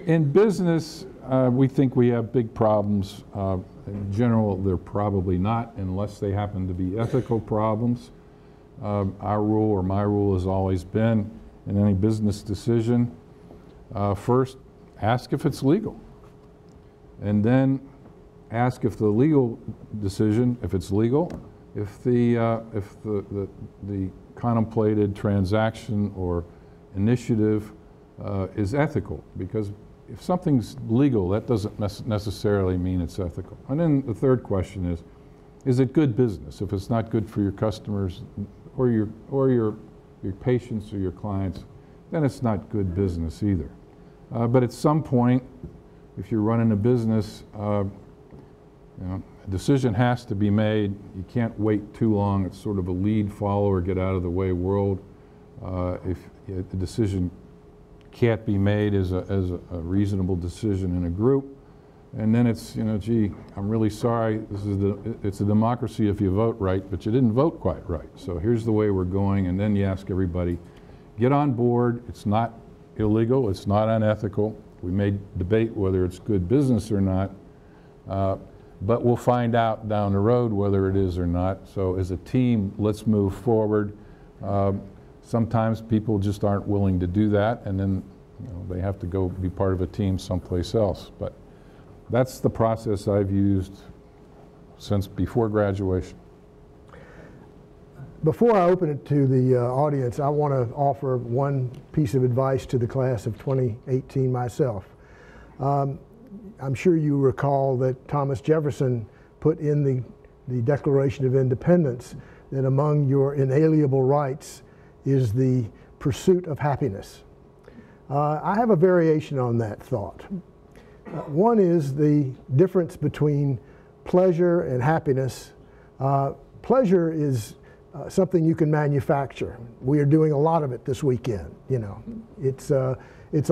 In business, we think we have big problems. In general, they're probably not, unless they happen to be ethical problems. Our rule, or my rule, has always been, in any business decision, first, ask if it's legal. And then ask if the legal decision, if it's legal, if the contemplated transaction or initiative is ethical. Because if something's legal, that doesn't necessarily mean it's ethical. And then the third question is it good business? If it's not good for your customers or your patients or your clients, then it's not good business either. But at some point, if you're running a business, a decision has to be made. You can't wait too long. It's sort of a lead, follower, get out of the way world. If the decision can't be made as a reasonable decision in a group, and then it's, gee, I'm really sorry. It's a democracy if you vote right, but you didn't vote quite right. So here's the way we're going, and then you ask everybody, get on board. It's not illegal. It's not unethical. We may debate whether it's good business or not, but we'll find out down the road whether it is or not. So as a team, let's move forward. Sometimes people just aren't willing to do that, and then they have to go be part of a team someplace else. But that's the process I've used since before graduation. Before I open it to the audience, I want to offer one piece of advice to the class of 2018 myself. I'm sure you recall that Thomas Jefferson put in the Declaration of Independence that among your inalienable rights is the pursuit of happiness. I have a variation on that thought. One is the difference between pleasure and happiness. Pleasure is something you can manufacture. We are doing a lot of it this weekend. You know, it's a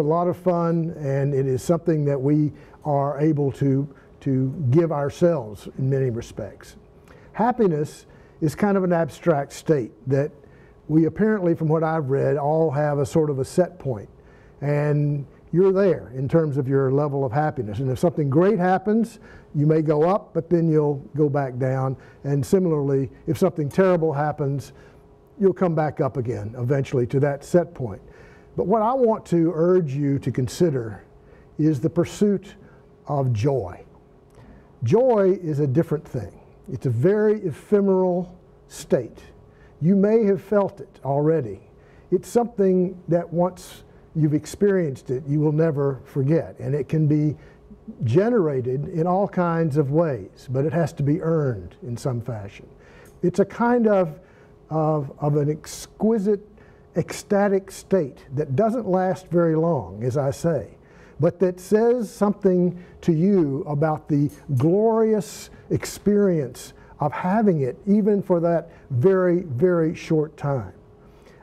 lot of fun, and it is something that we are able to give ourselves in many respects. Happiness is kind of an abstract state that we apparently, from what I've read, all have a sort of a set point, and you're there in terms of your level of happiness. And if something great happens, you may go up, but then you'll go back down. And similarly, if something terrible happens, you'll come back up again eventually to that set point. But what I want to urge you to consider is the pursuit of joy. Joy is a different thing. It's a very ephemeral state. You may have felt it already. It's something that once you've experienced it, you will never forget. And it can be generated in all kinds of ways, but it has to be earned in some fashion. It's a kind of an exquisite, ecstatic state that doesn't last very long, as I say, but that says something to you about the glorious experience of having it, even for that very, very short time.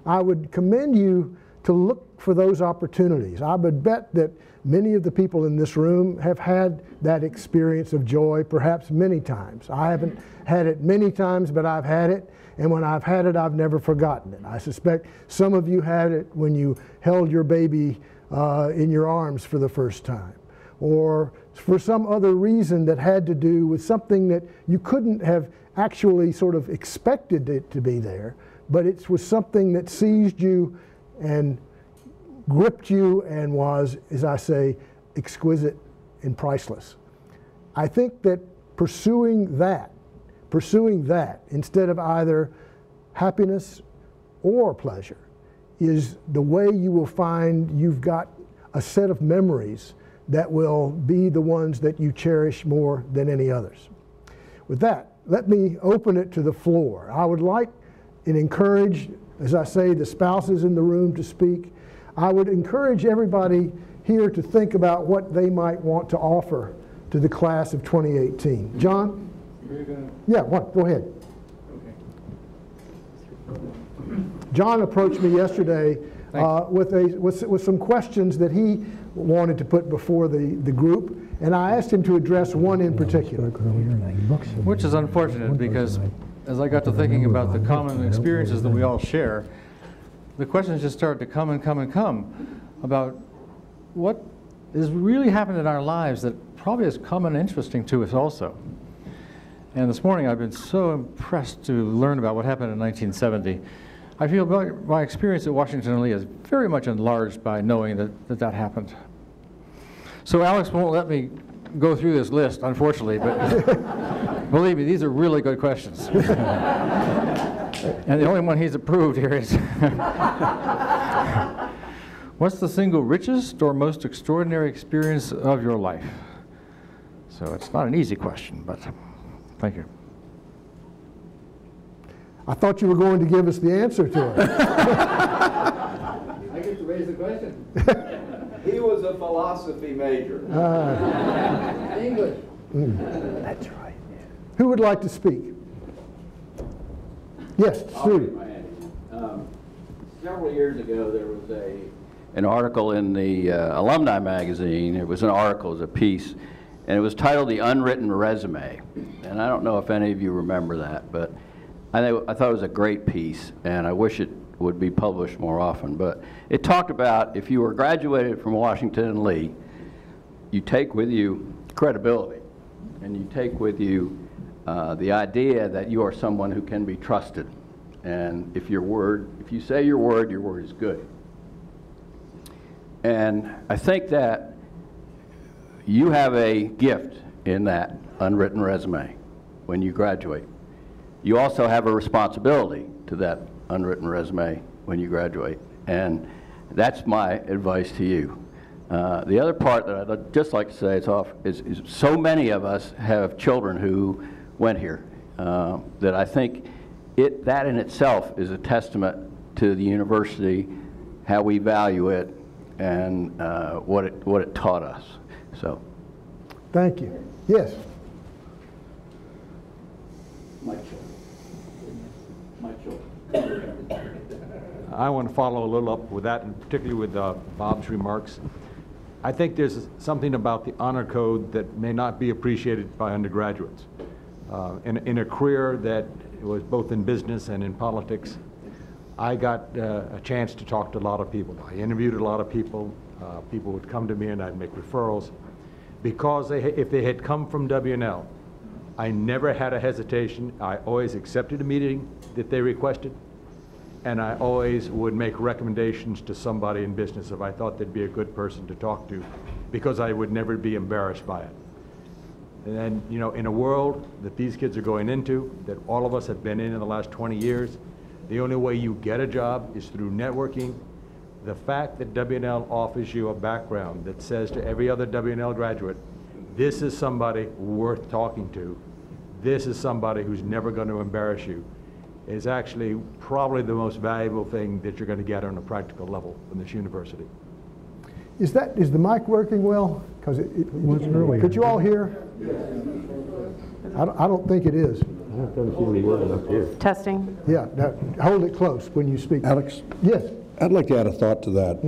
I would commend you to look for those opportunities. I would bet that many of the people in this room have had that experience of joy perhaps many times. I haven't had it many times, but I've had it, and when I've had it, I've never forgotten it. I suspect some of you had it when you held your baby in your arms for the first time, or for some other reason that had to do with something that you couldn't have actually sort of expected it to be there, but it was something that seized you and gripped you and was, as I say, exquisite and priceless. I think that pursuing that instead of either happiness or pleasure is the way you will find you've got a set of memories that will be the ones that you cherish more than any others. With that, let me open it to the floor. I would like and encourage, as I say, the spouses in the room to speak. I would encourage everybody here to think about what they might want to offer to the class of 2018. John? Yeah, what? Go ahead. Okay. John approached me yesterday with some questions that he wanted to put before the group, and I asked him to address one in particular. Which is unfortunate, because as I got to thinking about the common experiences that we all share, the questions just started to come and come and come about what has really happened in our lives that probably is common and interesting to us also. And this morning I've been so impressed to learn about what happened in 1970. I feel my experience at Washington and Lee is very much enlarged by knowing that happened. So Alex won't let me go through this list, unfortunately, but believe me, these are really good questions. And the only one he's approved here is, what's the single richest or most extraordinary experience of your life? So it's not an easy question, but thank you. I thought you were going to give us the answer to it. I get to raise the question. He was a philosophy major. English. That's right. Who would like to speak? Yes, Sue. Several years ago, there was an article in the alumni magazine. It was an article, it was a piece, and it was titled "The Unwritten Resume." And I don't know if any of you remember that, but I thought it was a great piece, and I wish it would be published more often. But it talked about if you were graduated from Washington and Lee, you take with you credibility, and you take with you the idea that you are someone who can be trusted. And if you say your word is good. And I think that you have a gift in that unwritten resume when you graduate. You also have a responsibility to that unwritten resume when you graduate. And that's my advice to you. The other part that I'd just like to say is so many of us have children who went here that I think that in itself is a testament to the university, how we value it, and what it taught us. So, thank you. Yes. My children. I want to follow a little up with that, and particularly with Bob's remarks. I think there's something about the honor code that may not be appreciated by undergraduates. In a career that was both in business and in politics, I got a chance to talk to a lot of people. I interviewed a lot of people. People would come to me and I'd make referrals. Because if they had come from W&L, I never had a hesitation. I always accepted a meeting that they requested, and I always would make recommendations to somebody in business if I thought they'd be a good person to talk to, because I would never be embarrassed by it. And then, you know, in a world that these kids are going into, that all of us have been in the last 20 years, the only way you get a job is through networking. The fact that W&L offers you a background that says to every other W&L graduate, this is somebody worth talking to, this is somebody who's never going to embarrass you, is actually probably the most valuable thing that you're going to get on a practical level from this university. Is the mic working well? Because it wasn't earlier. Could you all hear? I don't think it is. It doesn't seem to be working up here. Testing. Yeah, now hold it close when you speak. Alex? Yes. I'd like to add a thought to that.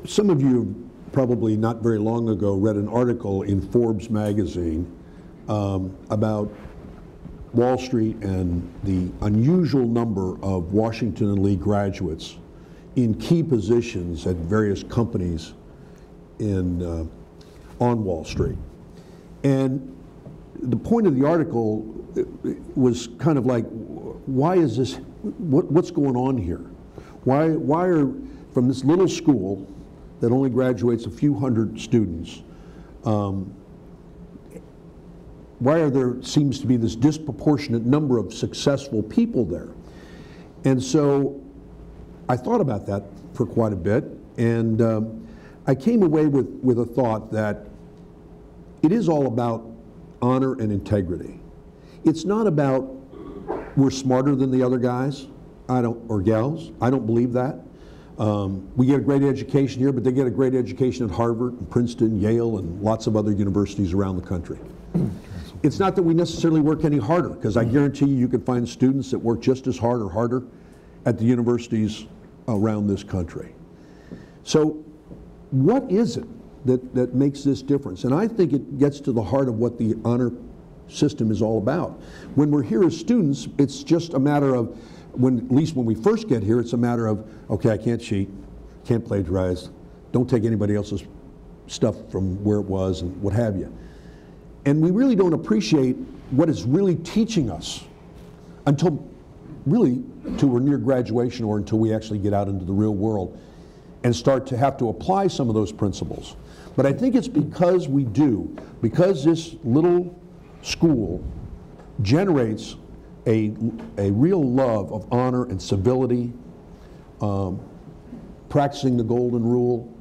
Some of you probably not very long ago read an article in Forbes magazine about Wall Street and the unusual number of Washington and Lee graduates in key positions at various companies on Wall Street. And the point of the article was kind of like, why is this, what's going on here? Why are, from this little school that only graduates a few hundred students, why are there seems to be this disproportionate number of successful people there? And so I thought about that for quite a bit, and I came away with a thought that it is all about honor and integrity. It's not about we're smarter than the other guys, or gals. I don't believe that. We get a great education here, but they get a great education at Harvard, and Princeton, Yale, and lots of other universities around the country. It's not that we necessarily work any harder, because I guarantee you can find students that work just as hard or harder at the universities around this country. So what is it that makes this difference? And I think it gets to the heart of what the honor system is all about. When we're here as students, it's just a matter of, at least when we first get here, it's a matter of, okay, I can't cheat, can't plagiarize, don't take anybody else's stuff from where it was, and what have you. And we really don't appreciate what it's really teaching us until we're near graduation, or until we actually get out into the real world and start to have to apply some of those principles. But I think it's because because this little school generates a real love of honor and civility, practicing the golden rule.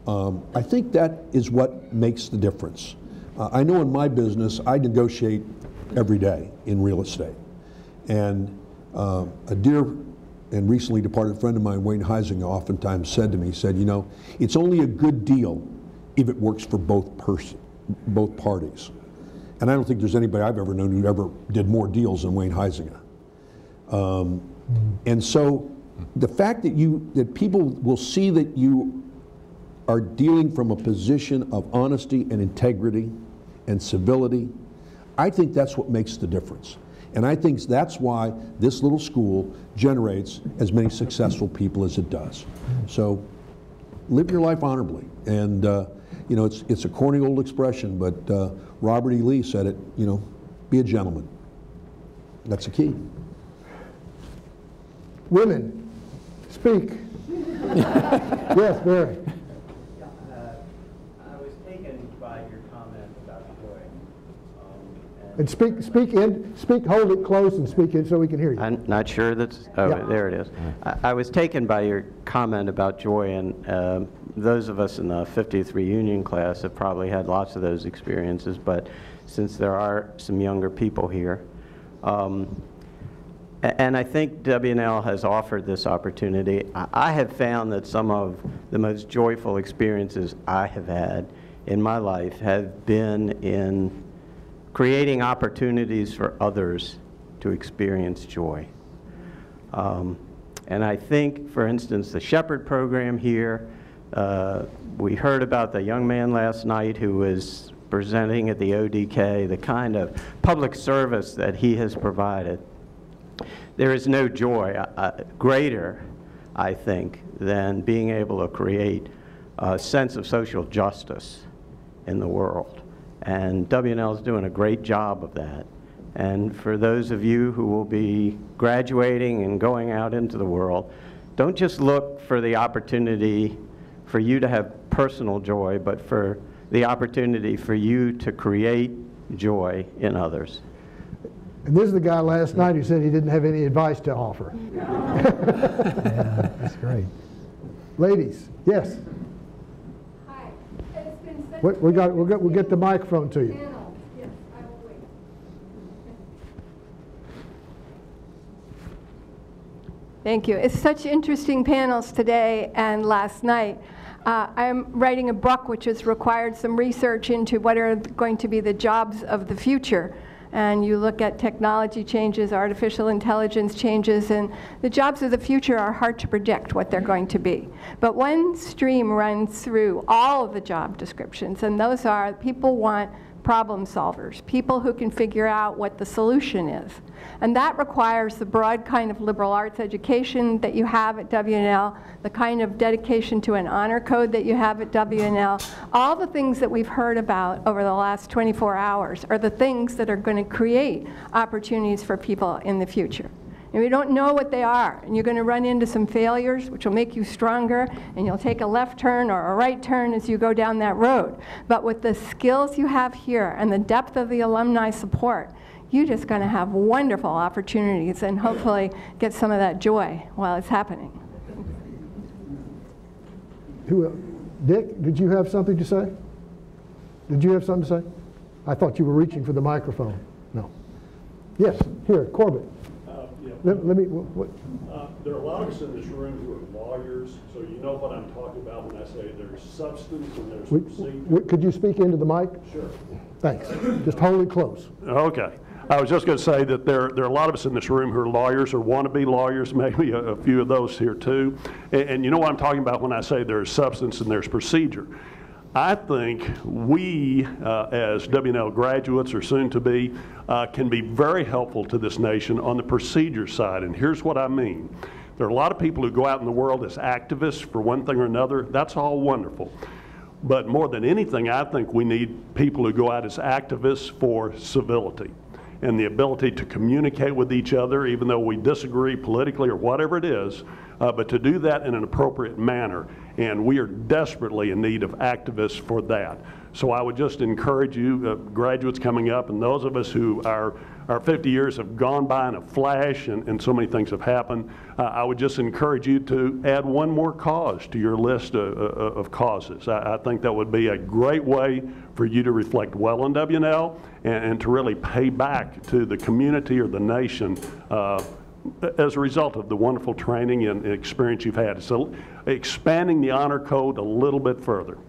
I think that is what makes the difference. I know in my business, I negotiate every day in real estate. And a dear and recently departed friend of mine, Wayne Heisinger, oftentimes said to me, you know, it's only a good deal if it works for both parties. And I don't think there's anybody I've ever known who ever did more deals than Wayne Heisinger. And so the fact that people will see that you are dealing from a position of honesty and integrity and civility, I think that's what makes the difference. And I think that's why this little school generates as many successful people as it does. So live your life honorably. And you know, it's a corny old expression, but Robert E. Lee said it, you know, be a gentleman. That's the key. Women, speak. Yes, Barry. I was taken by your comment about joy. And And hold it close and speak in so we can hear you. I'm not sure that's, there it is. I was taken by your comment about joy, and those of us in the 50th reunion class have probably had lots of those experiences, but since there are some younger people here, and I think W&L has offered this opportunity. I have found that some of the most joyful experiences I have had in my life have been in creating opportunities for others to experience joy. And I think, for instance, the Shepherd program here, we heard about the young man last night who was presenting at the ODK, the kind of public service that he has provided. There is no joy greater, I think, than being able to create a sense of social justice in the world. And W&L is doing a great job of that. And for those of you who will be graduating and going out into the world, don't just look for the opportunity for you to have personal joy, but for the opportunity for you to create joy in others. And this is the guy last night who said he didn't have any advice to offer. Yeah, that's great. Ladies, yes. Hi. It's been such We'll get the microphone to you. panel. Yes, I will wait. Thank you. It's such interesting panels today and last night. I'm writing a book which has required some research into what are going to be the jobs of the future. And you look at technology changes, artificial intelligence changes, and the jobs of the future are hard to predict what they're going to be. But one stream runs through all of the job descriptions, and those are people want problem solvers, people who can figure out what the solution is. And that requires the broad kind of liberal arts education that you have at W&L, the kind of dedication to an honor code that you have at W&L. All the things that we've heard about over the last 24 hours are the things that are going to create opportunities for people in the future. And we don't know what they are, and you're going to run into some failures which will make you stronger, and you'll take a left turn or a right turn as you go down that road. But with the skills you have here and the depth of the alumni support, you're just going to have wonderful opportunities and hopefully get some of that joy while it's happening. Dick, did you have something to say? Did you have something to say? I thought you were reaching for the microphone. No. Yes, here, Corbett. Yeah. Let me, there are a lot of us in this room who are lawyers, so you know what I'm talking about when I say there's substance and there's procedure. Could you speak into the mic? Sure. Thanks. Just hold it close. Okay. I was just going to say that there are a lot of us in this room who are lawyers or want to be lawyers, maybe a few of those here too. And you know what I'm talking about when I say there's substance and there's procedure. I think we, as W&L graduates or soon to be, can be very helpful to this nation on the procedure side. And here's what I mean. There are a lot of people who go out in the world as activists for one thing or another. That's all wonderful. But more than anything, I think we need people who go out as activists for civility and the ability to communicate with each other, even though we disagree politically or whatever it is, but to do that in an appropriate manner. And we are desperately in need of activists for that. So I would just encourage you, graduates coming up, and those of us who our 50 years have gone by in a flash and so many things have happened, I would just encourage you to add one more cause to your list of causes. I think that would be a great way for you to reflect well on W&L and to really pay back to the community or the nation as a result of the wonderful training and experience you've had. So expanding the honor code a little bit further.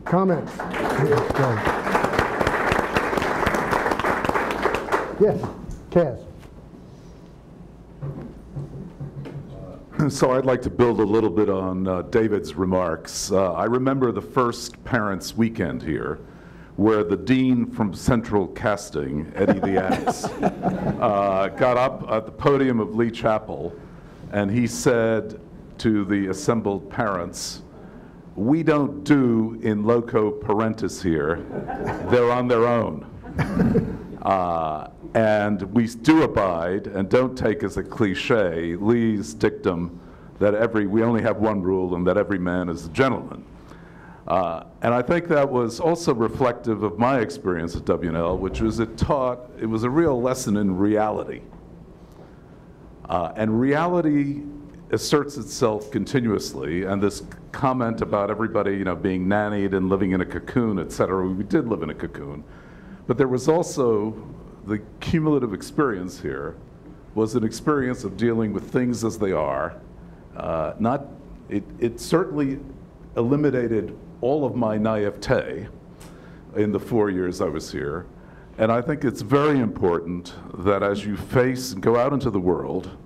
Comments? Yes, Kaz. So I'd like to build a little bit on David's remarks. I remember the first Parents' Weekend here, where the dean from Central Casting, Eddie the Axe, got up at the podium of Lee Chapel, and he said to the assembled parents, "We don't do in loco parentis here. They're on their own." And we do abide and don't take as a cliche Lee's dictum that we only have one rule and that every man is a gentleman. And I think that was also reflective of my experience at WNL, which was it was a real lesson in reality. And reality asserts itself continuously, and this comment about everybody, being nannied and living in a cocoon, et cetera, we did live in a cocoon. But there was also the cumulative experience here was an experience of dealing with things as they are. It certainly eliminated all of my naivete in the 4 years I was here. And I think it's very important that as you face and go out into the world,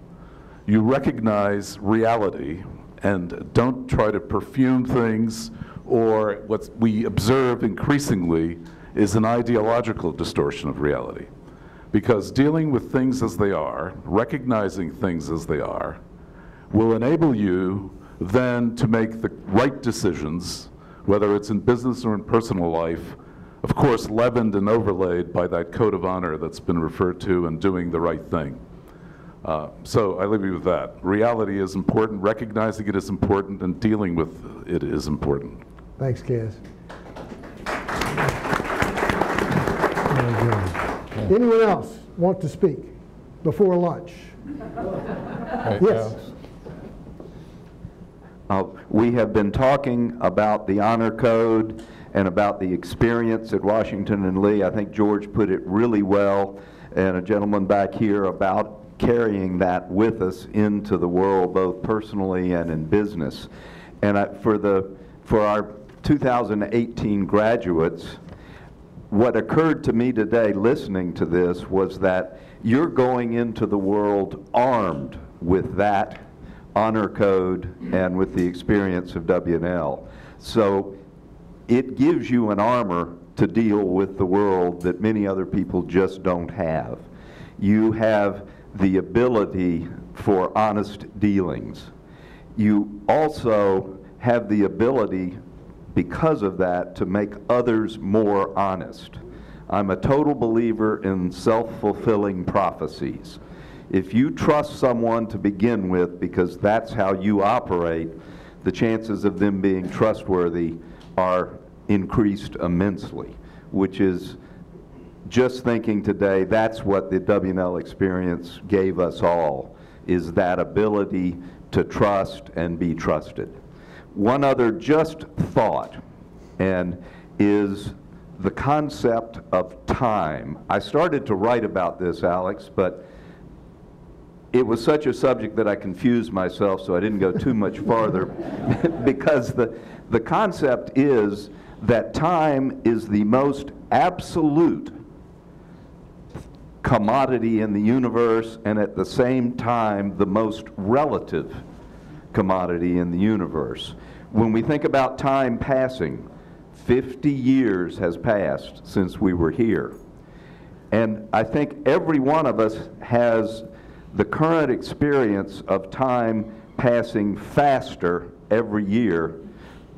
you recognize reality and don't try to perfume things, or what we observe increasingly is an ideological distortion of reality. Because dealing with things as they are, recognizing things as they are, will enable you then to make the right decisions, whether it's in business or in personal life, of course leavened and overlaid by that code of honor that's been referred to and doing the right thing. So I leave you with that. Reality is important, recognizing it is important, and dealing with it is important. Thanks, Kaz. Anyone else want to speak before lunch? Yes. We have been talking about the honor code and about the experience at Washington and Lee. I think George put it really well, and a gentleman back here about carrying that with us into the world, both personally and in business. And for our 2018 graduates, what occurred to me today listening to this was that you're going into the world armed with that honor code and with the experience of WNL. So it gives you an armor to deal with the world that many other people just don't have. You have the ability for honest dealings. You also have the ability, because of that, to make others more honest. I'm a total believer in self-fulfilling prophecies. If you trust someone to begin with because that's how you operate, the chances of them being trustworthy are increased immensely, which is just thinking today, that's what the WNL experience gave us all, is that ability to trust and be trusted. One other just thought, and is the concept of time. I started to write about this, Alex, but it was such a subject that I confused myself, so I didn't go too much farther, because the concept is that time is the most absolute commodity in the universe, and at the same time the most relative commodity in the universe. When we think about time passing, 50 years has passed since we were here. And I think every one of us has the current experience of time passing faster every year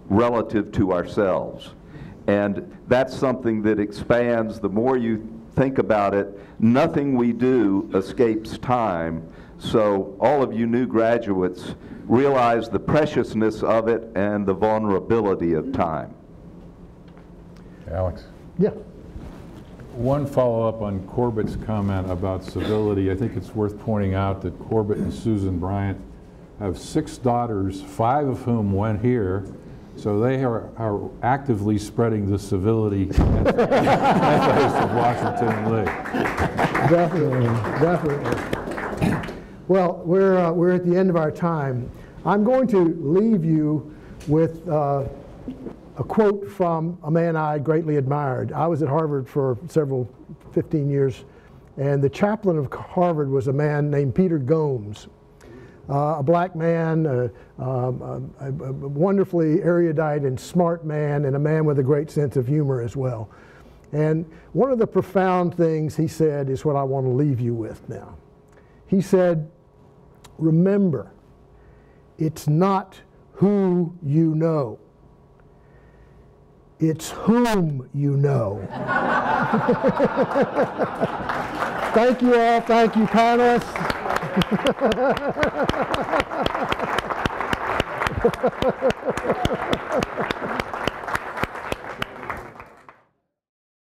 relative to ourselves. And that's something that expands. The more you think about it, nothing we do escapes time. So all of you new graduates realize the preciousness of it and the vulnerability of time. Alex? Yeah. One follow-up on Corbett's comment about civility. I think it's worth pointing out that Corbett and Susan Bryant have 6 daughters, 5 of whom went here. So they are actively spreading the civility ethos of Washington and Lee. Definitely, definitely. Well, we're at the end of our time. I'm going to leave you with a quote from a man I greatly admired. I was at Harvard for 15 years, and the chaplain of Harvard was a man named Peter Gomes. A black man, a wonderfully erudite and smart man, and a man with a great sense of humor as well. And one of the profound things he said is what I want to leave you with now. He said, remember, it's not who you know, it's whom you know. Thank you all, thank you panelists.